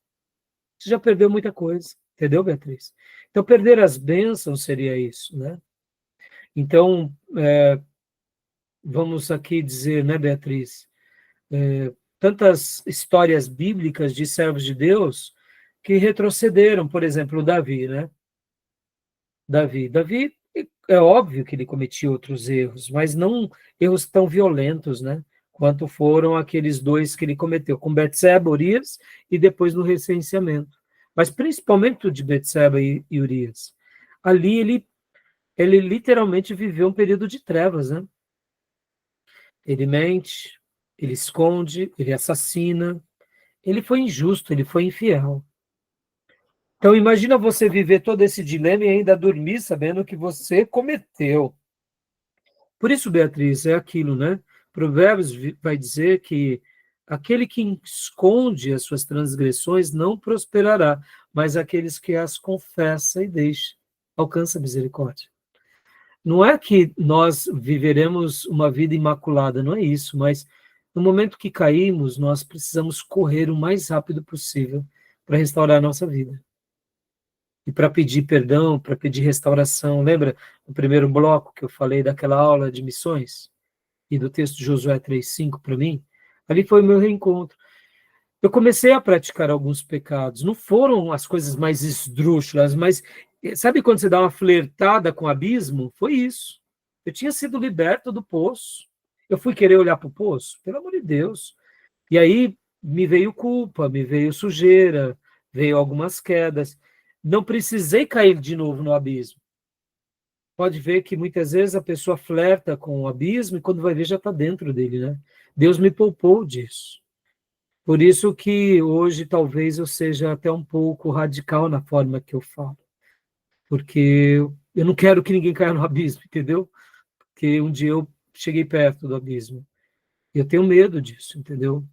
você já perdeu muita coisa. Entendeu, Beatriz? Então, perder as bênçãos seria isso, né? Então, vamos aqui dizer, né, Beatriz? Tantas histórias bíblicas de servos de Deus que retrocederam, por exemplo, Davi, né? Davi É óbvio que ele cometia outros erros, mas não erros tão violentos, né? Quanto foram aqueles dois que ele cometeu, com Betseba, Urias, e depois no recenseamento. Mas principalmente o de Betseba e Urias. Ali ele literalmente viveu um período de trevas, né? Ele mente, ele esconde, ele assassina, ele foi injusto, ele foi infiel. Então imagina você viver todo esse dilema e ainda dormir sabendo que você cometeu. Por isso, Beatriz, é aquilo, né? Provérbios vai dizer que aquele que esconde as suas transgressões não prosperará, mas aqueles que as confessa e deixa, alcança a misericórdia. Não é que nós viveremos uma vida imaculada, não é isso, mas no momento que caímos, nós precisamos correr o mais rápido possível para restaurar a nossa vida. E para pedir perdão, para pedir restauração. Lembra no primeiro bloco que eu falei daquela aula de missões? E do texto de Josué 3,5 para mim? Ali foi o meu reencontro. Eu comecei a praticar alguns pecados. Não foram as coisas mais esdrúxulas, mas sabe quando você dá uma flertada com o abismo? Foi isso. Eu tinha sido liberto do poço. Eu fui querer olhar para o poço? Pelo amor de Deus. E aí me veio culpa, me veio sujeira, veio algumas quedas. Não precisei cair de novo no abismo. Pode ver que muitas vezes a pessoa flerta com o abismo e quando vai ver já está dentro dele, né? Deus me poupou disso. Por isso que hoje talvez eu seja até um pouco radical na forma que eu falo. Porque eu não quero que ninguém caia no abismo, entendeu? Porque um dia eu cheguei perto do abismo. Eu tenho medo disso, entendeu?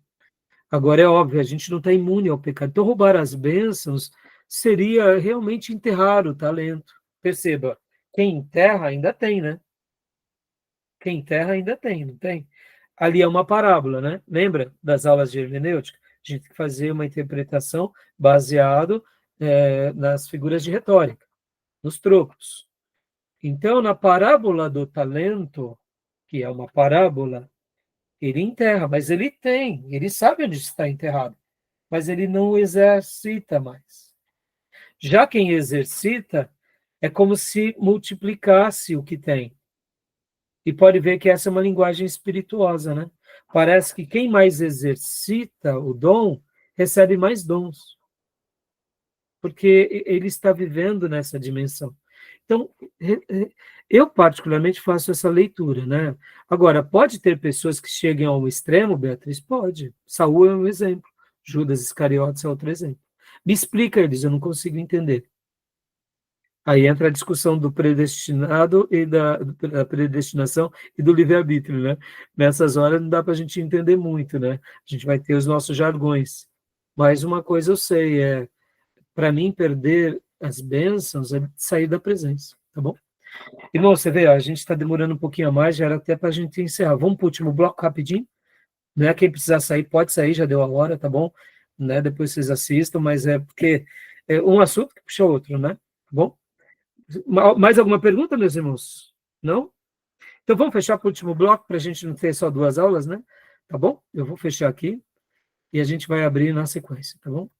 Agora é óbvio, a gente não está imune ao pecado. Então roubar as bênçãos seria realmente enterrar o talento. Perceba, quem enterra ainda tem, né? Quem enterra ainda tem, não tem? Ali é uma parábola, né? Lembra das aulas de hermenêutica? A gente tem que fazer uma interpretação baseado nas figuras de retórica, nos trocos. Então, na parábola do talento, que é uma parábola, ele enterra, mas ele tem, ele sabe onde está enterrado, mas ele não exercita mais. Já quem exercita, é como se multiplicasse o que tem. E pode ver que essa é uma linguagem espirituosa, né? Parece que quem mais exercita o dom, recebe mais dons. Porque ele está vivendo nessa dimensão. Então, eu particularmente faço essa leitura, né? Agora, pode ter pessoas que cheguem ao extremo, Beatriz? Pode. Saul é um exemplo. Judas Iscariotes é outro exemplo. Me explica, eles, eu não consigo entender. Aí entra a discussão do predestinado e da predestinação e do livre-arbítrio, né? Nessas horas não dá para a gente entender muito, né? A gente vai ter os nossos jargões. Mas uma coisa eu sei, para mim, perder as bênçãos é sair da presença, tá bom? Irmão, você vê, a gente está demorando um pouquinho a mais, já era até para a gente encerrar. Vamos para o último bloco rapidinho? Né? Quem precisar sair, pode sair, já deu a hora, tá bom? Né? Depois vocês assistam, mas é porque é um assunto que puxa outro, né? Tá bom? Mais alguma pergunta, meus irmãos? Não? Então vamos fechar para o último bloco, para a gente não ter só 2 aulas, né? Tá bom? Eu vou fechar aqui e a gente vai abrir na sequência, tá bom?